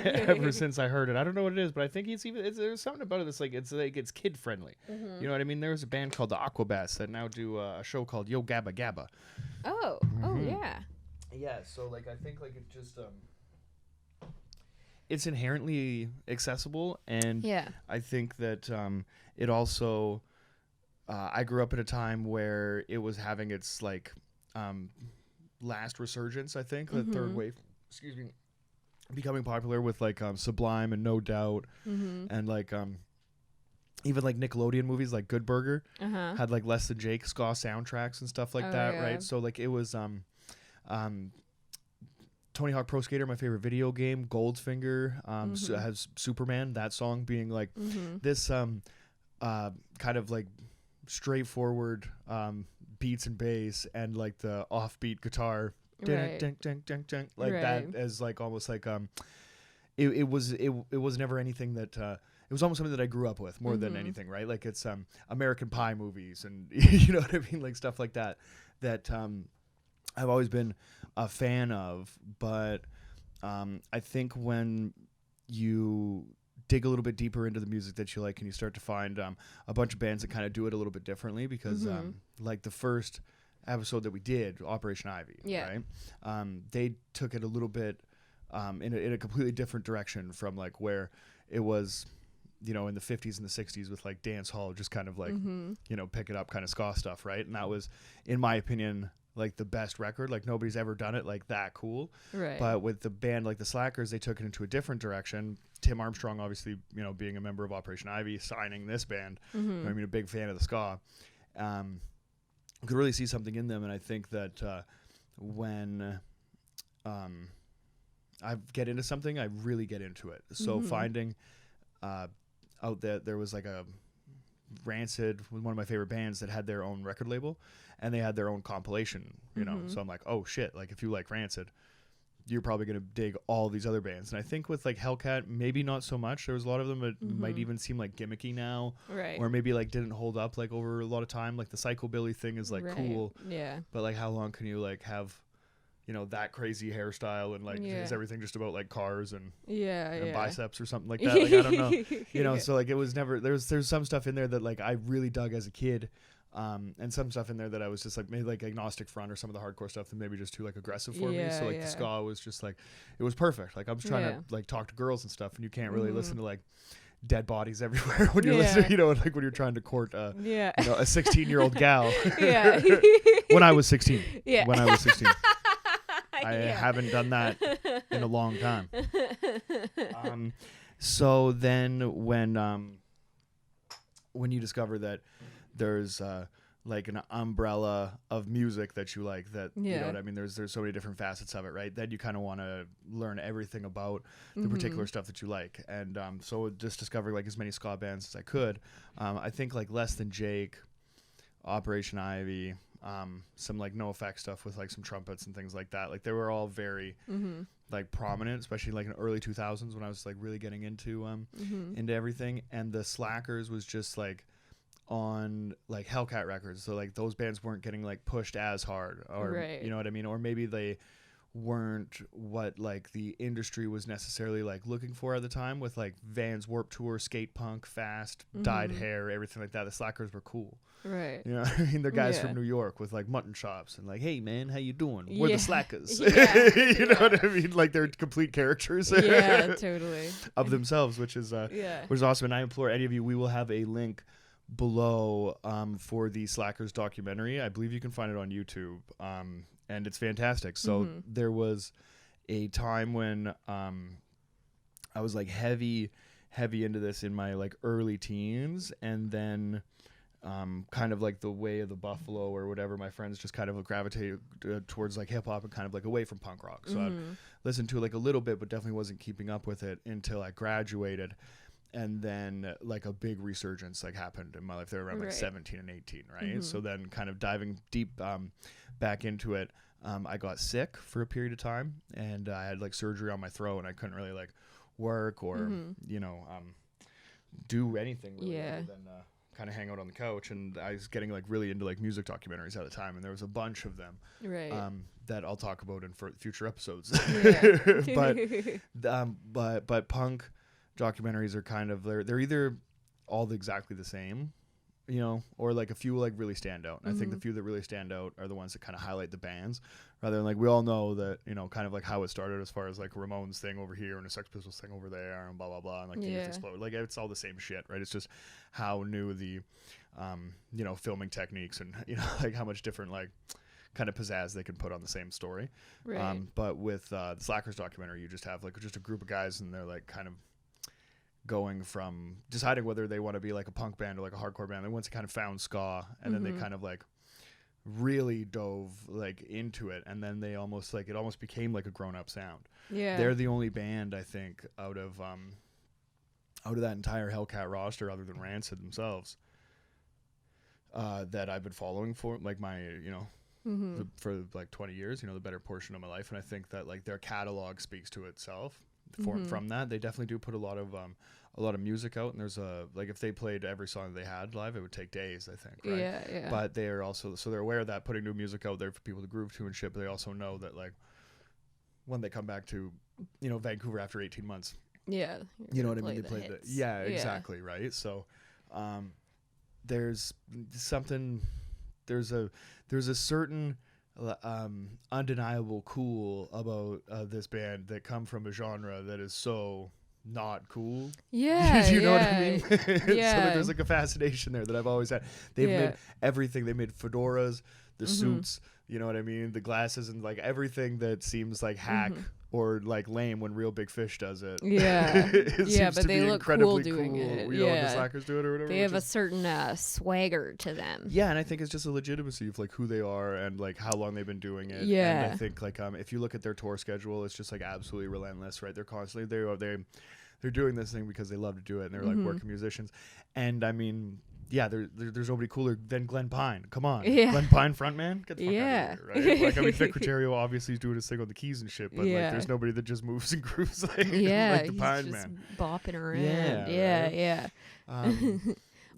ever since I heard it. I don't know what it is, but I think there's something about it that's like it's kid friendly. You know what I mean? There's a band called the Aquabats that now do a show called Yo Gabba Gabba. Oh yeah. Yeah, so, like, I think, like, it just it's inherently accessible, and I think that it also I grew up at a time where it was having its, like, last resurgence, I think, the third wave, becoming popular with, like, Sublime and No Doubt, and, like, even, like, Nickelodeon movies like Good Burger had, like, Less Than Jake ska soundtracks and stuff like that, right? So, like, it was Tony Hawk Pro Skater, my favorite video game. Goldfinger has Superman, that song being, like, this kind of, like, straightforward beats and bass, and, like, the offbeat guitar, like that, as, like, almost like it was never anything that it was almost something that I grew up with more than anything, right? Like, it's American Pie movies, and you know what I mean, like, stuff like that I've always been a fan of. But I think when you dig a little bit deeper into the music that you like, and you start to find a bunch of bands that kind of do it a little bit differently, because like the first episode that we did, Operation Ivy, right? They took it a little bit in a completely different direction from, like, where it was, in the 50s and the 60s with, like, dance hall, just kind of, like, pick it up kind of ska stuff, right? And that was, in my opinion, like, the best record. Like, nobody's ever done it like that cool. Right. But with the band like the Slackers, they took it into a different direction. Tim Armstrong, obviously, being a member of Operation Ivy, signing this band. I mean, a big fan of the ska. Could really see something in them, and I think that when I get into something, I really get into it. So finding out that there was, like, a Rancid, one of my favorite bands, that had their own record label, and they had their own compilation, so I'm like, oh shit, like, if you like Rancid, you're probably going to dig all these other bands. And I think with, like, Hellcat, maybe not so much. There was a lot of them that might even seem, like, gimmicky now, or maybe, like, didn't hold up, like, over a lot of time. Like, the psychobilly thing is, like, cool, but, like, how long can you, like, have that crazy hairstyle and like is everything just about like cars and biceps or something like that. Like I don't know, so like it was never there's some stuff in there that like I really dug as a kid. And some stuff in there that I was just like maybe like agnostic front or some of the hardcore stuff that maybe just too like aggressive for me. So like the ska was just like it was perfect. Like I was trying to like talk to girls and stuff, and you can't really listen to like dead bodies everywhere when you're listening, like when you're trying to court a 16-year-old gal. When I was 16. When I was 16. I haven't done that in a long time. So then when you discover that there's like an umbrella of music that you like, that you know what I mean, there's so many different facets of it, right? Then you kind of want to learn everything about the particular stuff that you like. And so just discovering like as many ska bands as I could. I think like Less Than Jake, Operation Ivy, some like No Effect stuff with like some trumpets and things like that. Like they were all very like prominent, especially like in the early 2000s when I was like really getting into everything. And the Slackers was just like on like Hellcat Records, so like those bands weren't getting like pushed as hard, or you know what I mean, or maybe they weren't what like the industry was necessarily like looking for at the time, with like Vans Warped Tour, skate punk, fast, dyed hair, everything like that. The Slackers were cool, right? You know what I mean? They're guys from New York with like mutton chops and like, hey man, how you doing? We're the Slackers. You know what I mean? Like they're complete characters totally of themselves, which is awesome. And I implore any of you, we will have a link below for the Slackers documentary. I believe you can find it on YouTube, and it's fantastic. So there was a time when I was like heavy into this in my like early teens, and then kind of like the way of the buffalo or whatever, my friends just kind of gravitated towards like hip hop and kind of like away from punk rock. So I'd listen to it like a little bit, but definitely wasn't keeping up with it until I graduated. And then like a big resurgence like happened in my life there around like 17 and 18, right? So then kind of diving deep back into it, I got sick for a period of time, and I had like surgery on my throat, and I couldn't really like work or do anything really other than kind of hang out on the couch. And I was getting like really into like music documentaries at the time, and there was a bunch of them that I'll talk about in future episodes. But punk documentaries are kind of they're either all exactly the same, or like a few like really stand out. And I think the few that really stand out are the ones that kind of highlight the bands, rather than like we all know that kind of like how it started as far as like Ramones thing over here and a Sex Pistols thing over there and blah blah blah, and like the Youth Explode. Like it's all the same shit, right? It's just how new the filming techniques and like how much different like kind of pizzazz they can put on the same story. But with the Slackers documentary, you just have like just a group of guys, and they're like kind of going from deciding whether they want to be like a punk band or like a hardcore band. They once kind of found ska, and then they kind of like really dove like into it, and then they almost like it almost became like a grown-up sound. They're the only band I think out of that entire Hellcat roster, other than Rancid themselves, that I've been following for like my for like 20 years, the better portion of my life. And I think that like their catalog speaks to itself. From that, they definitely do put a lot of music out, and there's like if they played every song they had live, it would take days, I think, right? But they are also, so they're aware of that, putting new music out there for people to groove to and shit, but they also know that like when they come back to Vancouver after 18 months, you know what I mean, they play the exactly, right? So there's a certain undeniable cool about this band that come from a genre that is so not cool. You know what I mean? So there's like a fascination there that I've always had. They've made everything. They made fedoras, the suits, you know what I mean, the glasses, and like everything that seems like hack or like lame when Real Big Fish does it. But they look cool doing it. The Slackers do it or whatever. They have a certain swagger to them. And I think it's just a legitimacy of like who they are and like how long they've been doing it. And I think like if you look at their tour schedule, it's just like absolutely relentless, right? They're constantly they're doing this thing because they love to do it, and they're like working musicians. And I mean, there's nobody cooler than Glenn Pine. Come on. Glenn Pine frontman? Get the fuck out of here, right? Like, I mean, Vic Criterio obviously is doing his thing on the keys and shit, but like there's nobody that just moves and grooves like the Pine he's man. Bopping around.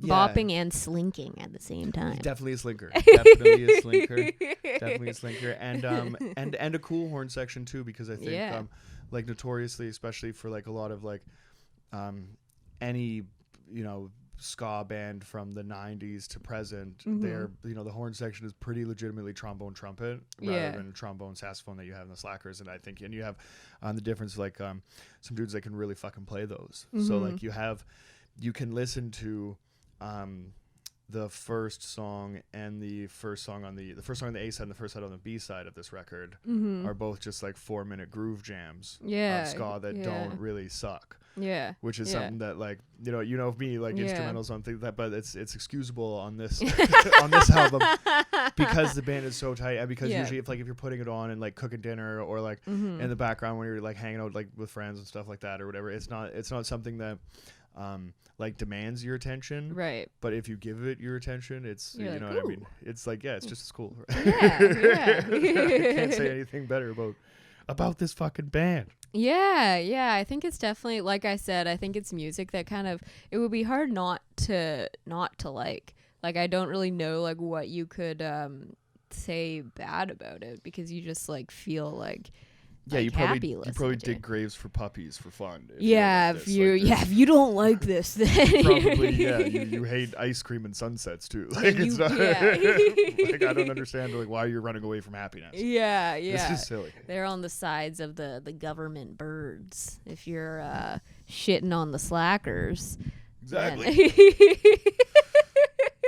bopping and slinking at the same time. Definitely a slinker. Definitely a slinker. Definitely a slinker. And a cool horn section too, because I think like notoriously, especially for like a lot of like any, you know, ska band from the 90s to present, they're, you know, the horn section is pretty legitimately trombone trumpet rather than trombone saxophone that you have in the Slackers. And I think, and you have the difference, like some dudes that can really fucking play those. So like you can listen to the first song and the first song on the first song on the A side and the first side on the B side of this record are both just like 4-minute groove jams of ska that don't really suck. Yeah, which is something that, like, you know me, like instrumentals on things that, but it's excusable on this on this album because the band is so tight, and because usually if you're putting it on and like cooking dinner or like in the background when you're like hanging out like with friends and stuff like that or whatever, it's not something that like demands your attention, right? But if you give it your attention, it's you know what I mean. It's like it's just as cool. I can't say anything better about this fucking band. Yeah, I think it's definitely, like I said, I think it's music that kind of, it would be hard not to like. Like, I don't really know like what you could say bad about it, because you just like feel like you probably dig graves for puppies for fun. If you don't like this, then probably you hate ice cream and sunsets too. Like it's not like I don't understand like why you're running away from happiness. This is silly. They're on the sides of the government birds. If you're shitting on the Slackers, exactly.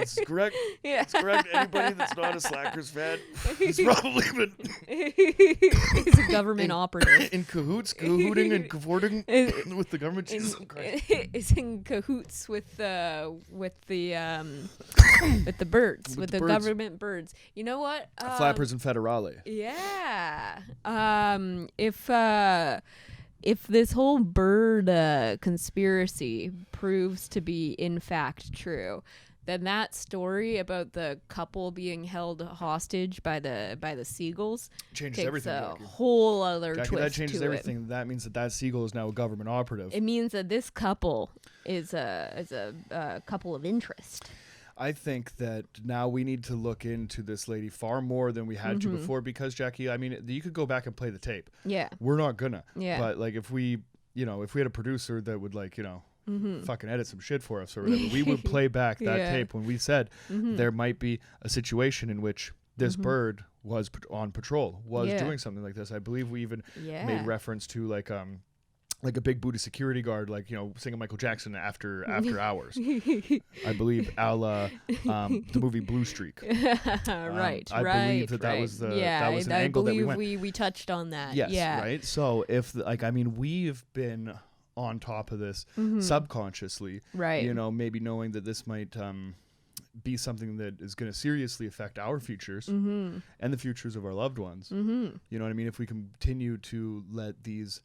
It's correct. Yeah. It's correct. Anybody that's not a Slackers fan is probably been he's a government operative. In cahoots, cahooting and cavorting with the government. Jesus Christ. Is in cahoots with the birds, with the government birds. You know what? Flappers and Federale. Yeah. If this whole bird conspiracy proves to be in fact true, then that story about the couple being held hostage by the seagulls changes everything. A whole other Jackie, twist. That changes to everything. It. That means that seagull is now a government operative. It means that this couple is a couple of interest. I think that now we need to look into this lady far more than we had to before, because Jackie, I mean, you could go back and play the tape. Yeah, we're not gonna. Yeah, but like if we had a producer that would like fucking edit some shit for us or whatever, we would play back that tape when we said there might be a situation in which this bird was on patrol, was doing something like this. I believe we even made reference to like a big booty security guard, like, singing Michael Jackson after hours. I believe a la the movie Blue Streak. I believe that was an angle that we went. We touched on that. Yes, right. So if we've been on top of this subconsciously, right? Maybe knowing that this might be something that is going to seriously affect our futures and the futures of our loved ones. You know what I mean? If we continue to let these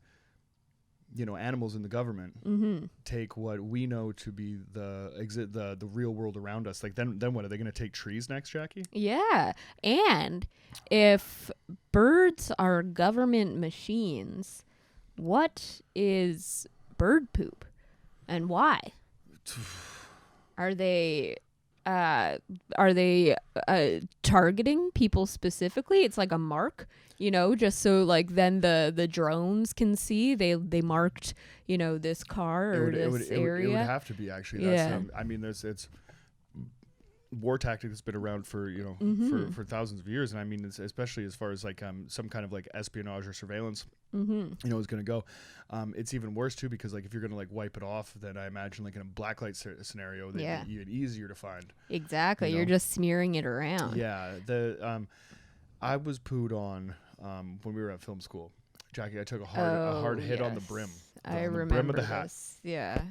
animals in the government take what we know to be the real world around us, like then what are they going to take trees next, Jackie? Yeah. And if birds are government machines, what is bird poop and why? Are they targeting people specifically? It's like a mark, just so like then the drones can see they marked this car or this area. It would have to be, actually. That's, it's war tactic that's been around for for thousands of years, and I mean, it's especially as far as like some kind of like espionage or surveillance is going to go. It's even worse too, because like if you're going to like wipe it off, then I imagine like in a blacklight scenario they'd be even easier to find. Exactly. You're just smearing it around. Yeah. I was pooed on when we were at film school, Jackie. I took a hard hit on the brim. I remember the brim of the hat. Yeah.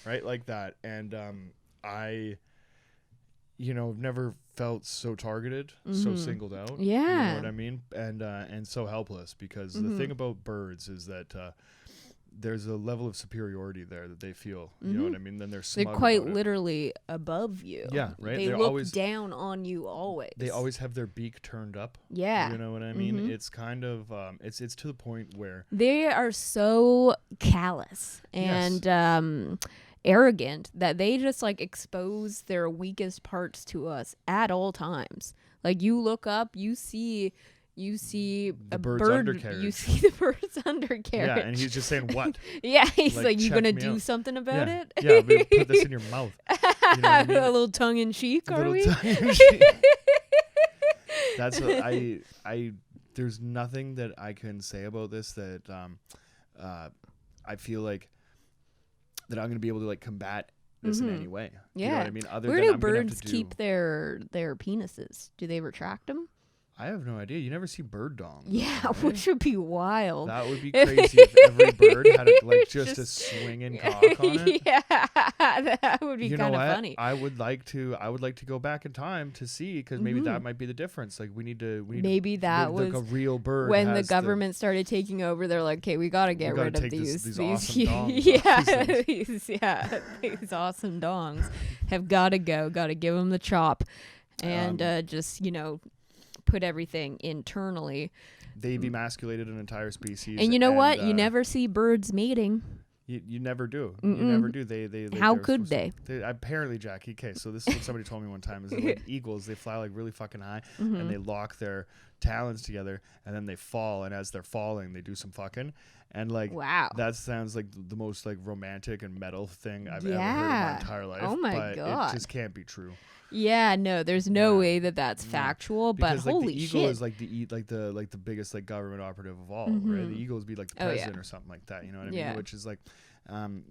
Right, like that. And I never felt so targeted, so singled out. Yeah. You know what I mean? And so helpless, because the thing about birds is that there's a level of superiority there that they feel. You know what I mean? Then they're quite literally above you. Yeah, right. They look down on you always. They always have their beak turned up. Yeah. You know what I mean? It's kind of it's to the point where they are so callous, and arrogant that they just like expose their weakest parts to us at all times. Like you look up, you see The a bird's bird, undercarriage. you see the bird's undercarriage. Yeah, and he's just saying what? Yeah, he's like, you check gonna me do out." something about Yeah, it? yeah. We put this in your mouth. You know what I mean? A little tongue in cheek, are we? That's what I. There's nothing that I can say about this that I feel like that I'm gonna be able to like combat this in any way. Yeah. You know what I mean? Other Where than do I'm gonna have birds to keep their penises? Do they retract them? I have no idea. You never see bird dongs. Yeah, right? which would be wild. That would be crazy if every bird had just a swinging cock on it. Yeah, that would be You know kind of what? funny. I would like to go back in time to see, because maybe that might be the difference. Like we need Maybe that like was a real bird when the has government started taking over. They're like, okay, we gotta get gotta rid of take these these awesome dongs yeah, these awesome dongs have gotta go. Gotta give them the chop, and just put everything internally. They've emasculated an entire species. And you know what? You never see birds mating. You never do. You never do. They How they're could supposed they? Apparently, Jackie. Okay, so this is what somebody told me one time. Is that like eagles, they fly like really fucking high, and they lock their talons together, and then they fall. And as they're falling, they do some fucking. And like, wow, that sounds like the most like romantic and metal thing I've ever heard in my entire life. Oh my but God. It just can't be true. Yeah, no, there's no way that that's factual. Because but like holy the eagle shit, is like the biggest like government operative of all, right? The eagles be like the president or something like that. You know what I mean? Which is like, and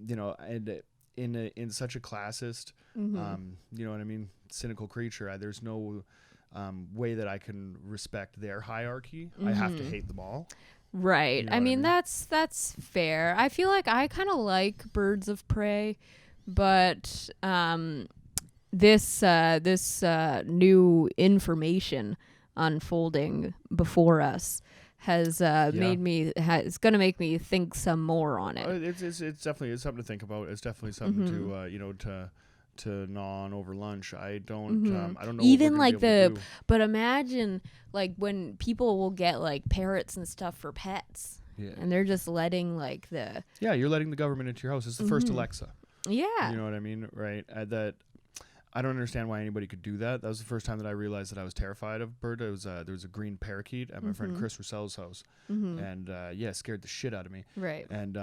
in such a classist, you know what I mean, cynical creature. There's no way that I can respect their hierarchy. I have to hate them all. Right. You know I mean, that's fair. I feel like I kind of like birds of prey, but this new information unfolding before us has it's gonna make me think some more on it. It's definitely something to think about. It's definitely something to gnaw on over lunch. I don't know Even what we're like gonna be able to do. but imagine like when people will get like parrots and stuff for pets. Yeah. And they're just letting like you're letting the government into your house. It's the first Alexa. Yeah. You know what I mean? Right. That I don't understand why anybody could do that. That was the first time that I realized that I was terrified of bird. There was a green parakeet at my friend Chris Russell's house, and it scared the shit out of me. Right. And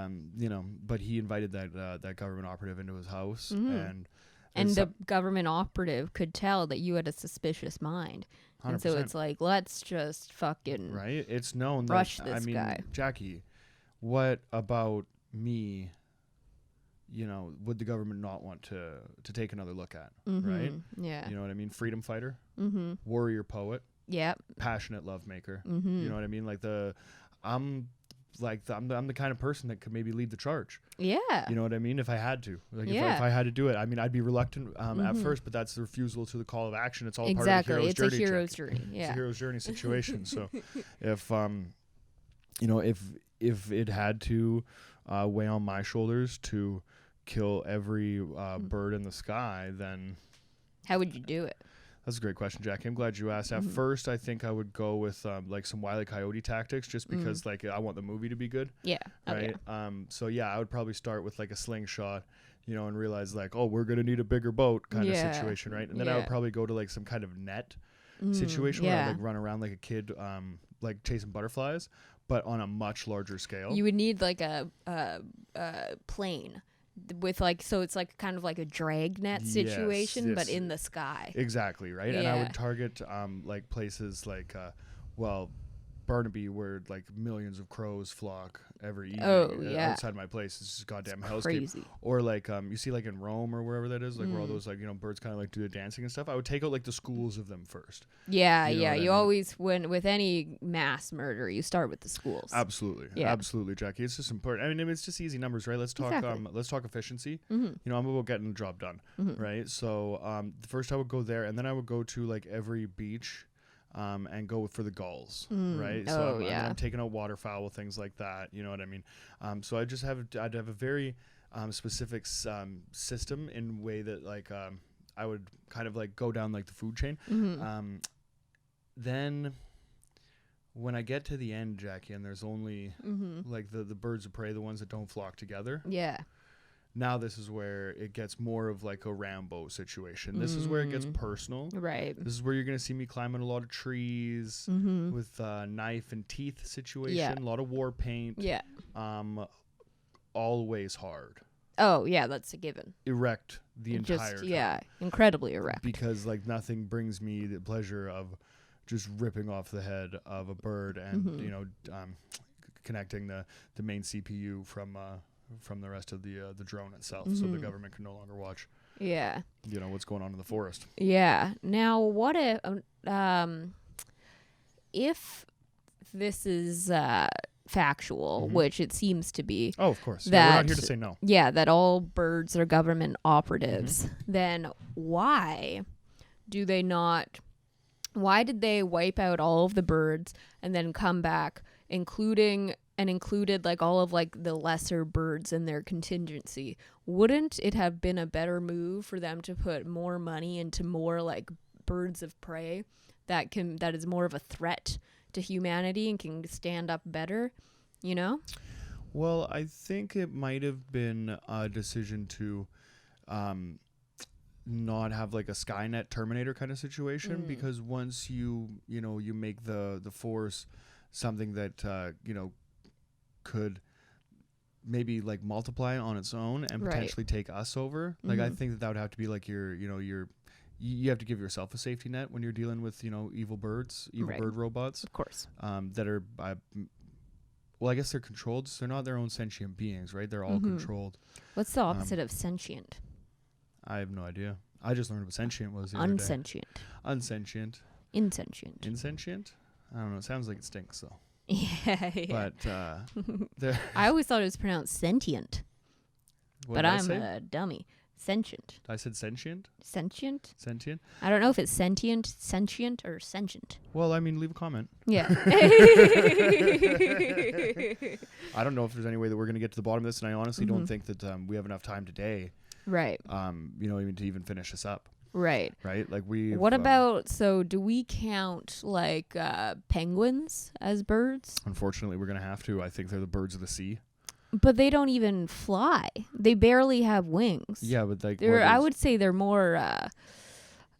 but he invited that government operative into his house, and the government operative could tell that you had a suspicious mind. 100%. And so it's like, let's just fucking right. It's known rush that this guy. Jackie, what about me? Would the government not want to take another look at, right? Yeah. You know what I mean? Freedom fighter, warrior poet, passionate love maker. You know what I mean? Like I'm the kind of person that could maybe lead the charge. Yeah. You know what I mean? If I had to, if I had to do it, I mean, I'd be reluctant at first, but that's the refusal to the call of action. It's all part of the hero's journey. It's a hero's journey. Yeah. It's a hero's journey situation. So if if it had to weigh on my shoulders to kill every bird in the sky, then how would you do it? That's a great question, Jackie. I'm glad you asked. At first, I think I would go with like some Wile E. Coyote tactics, just because like I want the movie to be good. Yeah. Right. So I would probably start with like a slingshot, and realize like, oh, we're gonna need a bigger boat kind of situation, right? And then I would probably go to like some kind of net situation where I like run around like a kid, like chasing butterflies, but on a much larger scale. You would need like a plane with like, so it's like kind of like a dragnet situation, but in the sky. Exactly, right? And I would target like places like Burnaby, where like millions of crows flock every evening outside my place. It's just goddamn hellscape. Crazy. Or like you see like in Rome or wherever that is, like where all those like birds kind of like do the dancing and stuff. I would take out like the schools of them first. Yeah, you always, when with any mass murder, you start with the schools. Absolutely, absolutely, Jackie. It's just important. I mean, it's just easy numbers, right? Let's talk. Let's talk efficiency. I'm about getting the job done, right? So first I would go there, and then I would go to like every beach. And go for the gulls, right? So I'm taking out waterfowl, things like that. You know what I mean? So I'd have a very specific system in way that like I would kind of like go down like the food chain. Then when I get to the end, Jackie, and there's only like the birds of prey, the ones that don't flock together. Yeah. now this is where it gets more of like a Rambo situation. This is where it gets personal. Right. This is where you're going to see me climbing a lot of trees with knife and teeth situation. Yeah. A lot of war paint. Yeah. Always hard. Oh, yeah, that's a given. Erect the entire time. Yeah, incredibly erect. Because like nothing brings me the pleasure of just ripping off the head of a bird and, you know, connecting the main CPU from the rest of the drone itself, so the government can no longer watch. Yeah. You know what's going on in the forest. Yeah. Now, what if this is factual, which it seems to be? Oh, of course. Yeah, we're not here to say no. Yeah, that all birds are government operatives. Then why do they not? Why did they wipe out all of the birds and then come back, included like all of like the lesser birds in their contingency? Wouldn't it have been a better move for them to put more money into more like birds of prey that is more of a threat to humanity and can stand up better, you know? Well, I think it might have been a decision to not have like a Skynet Terminator kind of situation, because once you make the force something that could maybe like multiply on its own and potentially take us over. Like I think that would have to be like you have to give yourself a safety net when you're dealing with evil bird robots, Of course. that are well, I guess they're controlled. So they're not their own sentient beings, right? They're all controlled. What's the opposite of sentient? I have no idea. I just learned what sentient was the Unsentient. other day. Unsentient. Insentient. Insentient? I don't know. It sounds like it stinks though. Yeah. But I always thought it was pronounced sentient, but I'm I a dummy. Sentient. I said sentient? Sentient? Sentient? I don't know if it's sentient, or sentient. Well, I mean, leave a comment. Yeah. I don't know if there's any way that we're going to get to the bottom of this, and I honestly don't think that we have enough time today, Right. even to even finish this up. Right. Right? Like we. What about, so do we count like penguins as birds? Unfortunately, we're going to have to. I think they're the birds of the sea. But they don't even fly. They barely have wings. Yeah, but like I would say they're more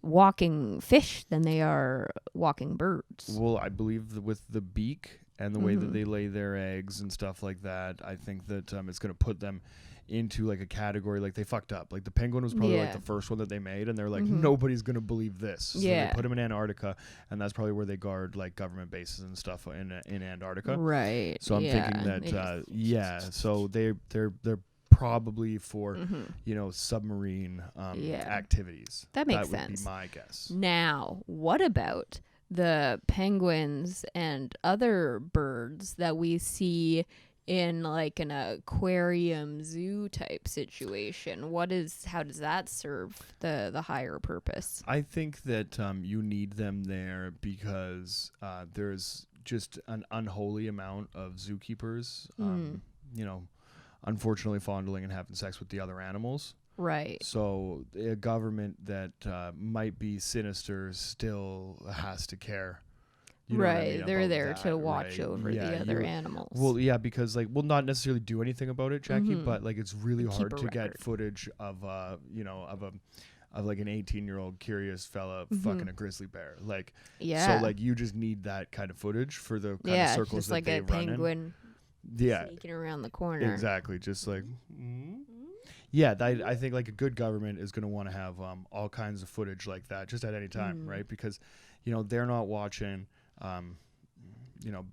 walking fish than they are walking birds. Well, I believe with the beak and the way that they lay their eggs and stuff like that, I think that it's going to put them into like a category. Like they fucked up. Like the penguin was probably like the first one that they made, and they're like, nobody's going to believe this. So they put them in Antarctica, and that's probably where they guard like government bases and stuff in Antarctica. Right. So I'm thinking that so they're probably for submarine activities. That makes sense. That would be my guess. Now, what about the penguins and other birds that we see in like an aquarium zoo type situation? How does that serve the higher purpose? I think that you need them there because there's just an unholy amount of zookeepers, unfortunately fondling and having sex with the other animals. Right. So a government that might be sinister still has to care. You know right. What I mean They're there that, to watch right? over the other animals. Well, yeah, because like we'll not necessarily do anything about it, Jackie, but like it's really hard to get footage of of like an 18-year-old curious fella fucking a grizzly bear. Like so like you just need that kind of footage for the kind of circles just that like they a run penguin sneaking around the corner. Exactly. Just like yeah, I think like a good government is going to want to have all kinds of footage like that just at any time, right? Because they're not watching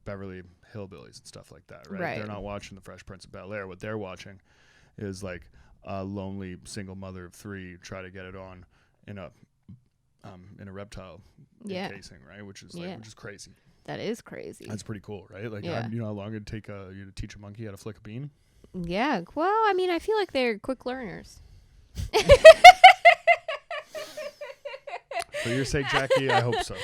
Beverly Hillbillies and stuff like that, right? They're not watching The Fresh Prince of Bel-Air. What they're watching is like a lonely single mother of 3 try to get it on in a reptile encasing, right? Which is crazy. That is crazy. That's pretty cool, right? Like, you know how long it'd take you to teach a monkey how to flick a bean? Yeah. Well, I mean, I feel like they're quick learners. For your sake, Jackie, I hope so.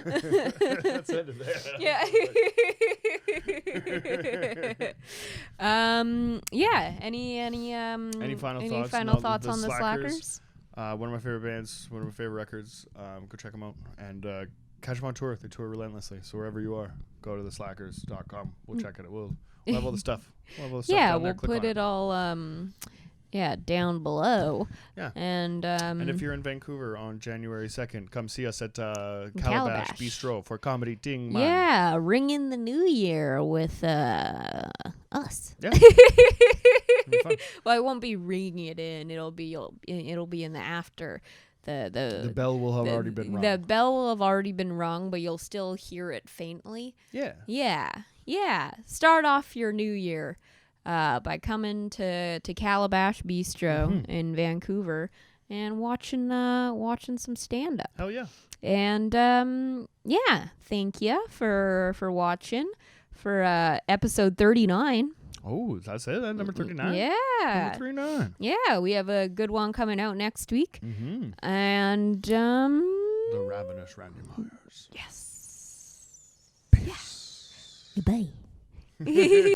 That's it there. Yeah. Yeah. Any final thoughts on the Slackers? One of my favorite bands, one of my favorite records. Go check them out and Catch them on tour. They tour relentlessly. So wherever you are, go to theslackers.com. We'll check it. We'll have all the stuff. Yeah, down we'll there. Click put on it all down below. Yeah. And if you're in Vancouver on January 2nd, come see us at Calabash Calabash. Bistro for Comedy Ding Man. yeah, ring in the new year with us. Yeah. It'll be fun. Well, I won't be ringing it in. It'll be in the after. The bell will have already been rung. The bell will have already been rung, but you'll still hear it faintly. Yeah. Yeah. Start off your new year by coming to Calabash Bistro in Vancouver and watching some stand up. Hell yeah. And thank you for watching for episode 39. Oh, that's it? Number 39? Yeah. Number 39. Yeah, we have a good one coming out next week. Mm-hmm. And The Ravenous Randy Myers. yes. Peace. Goodbye.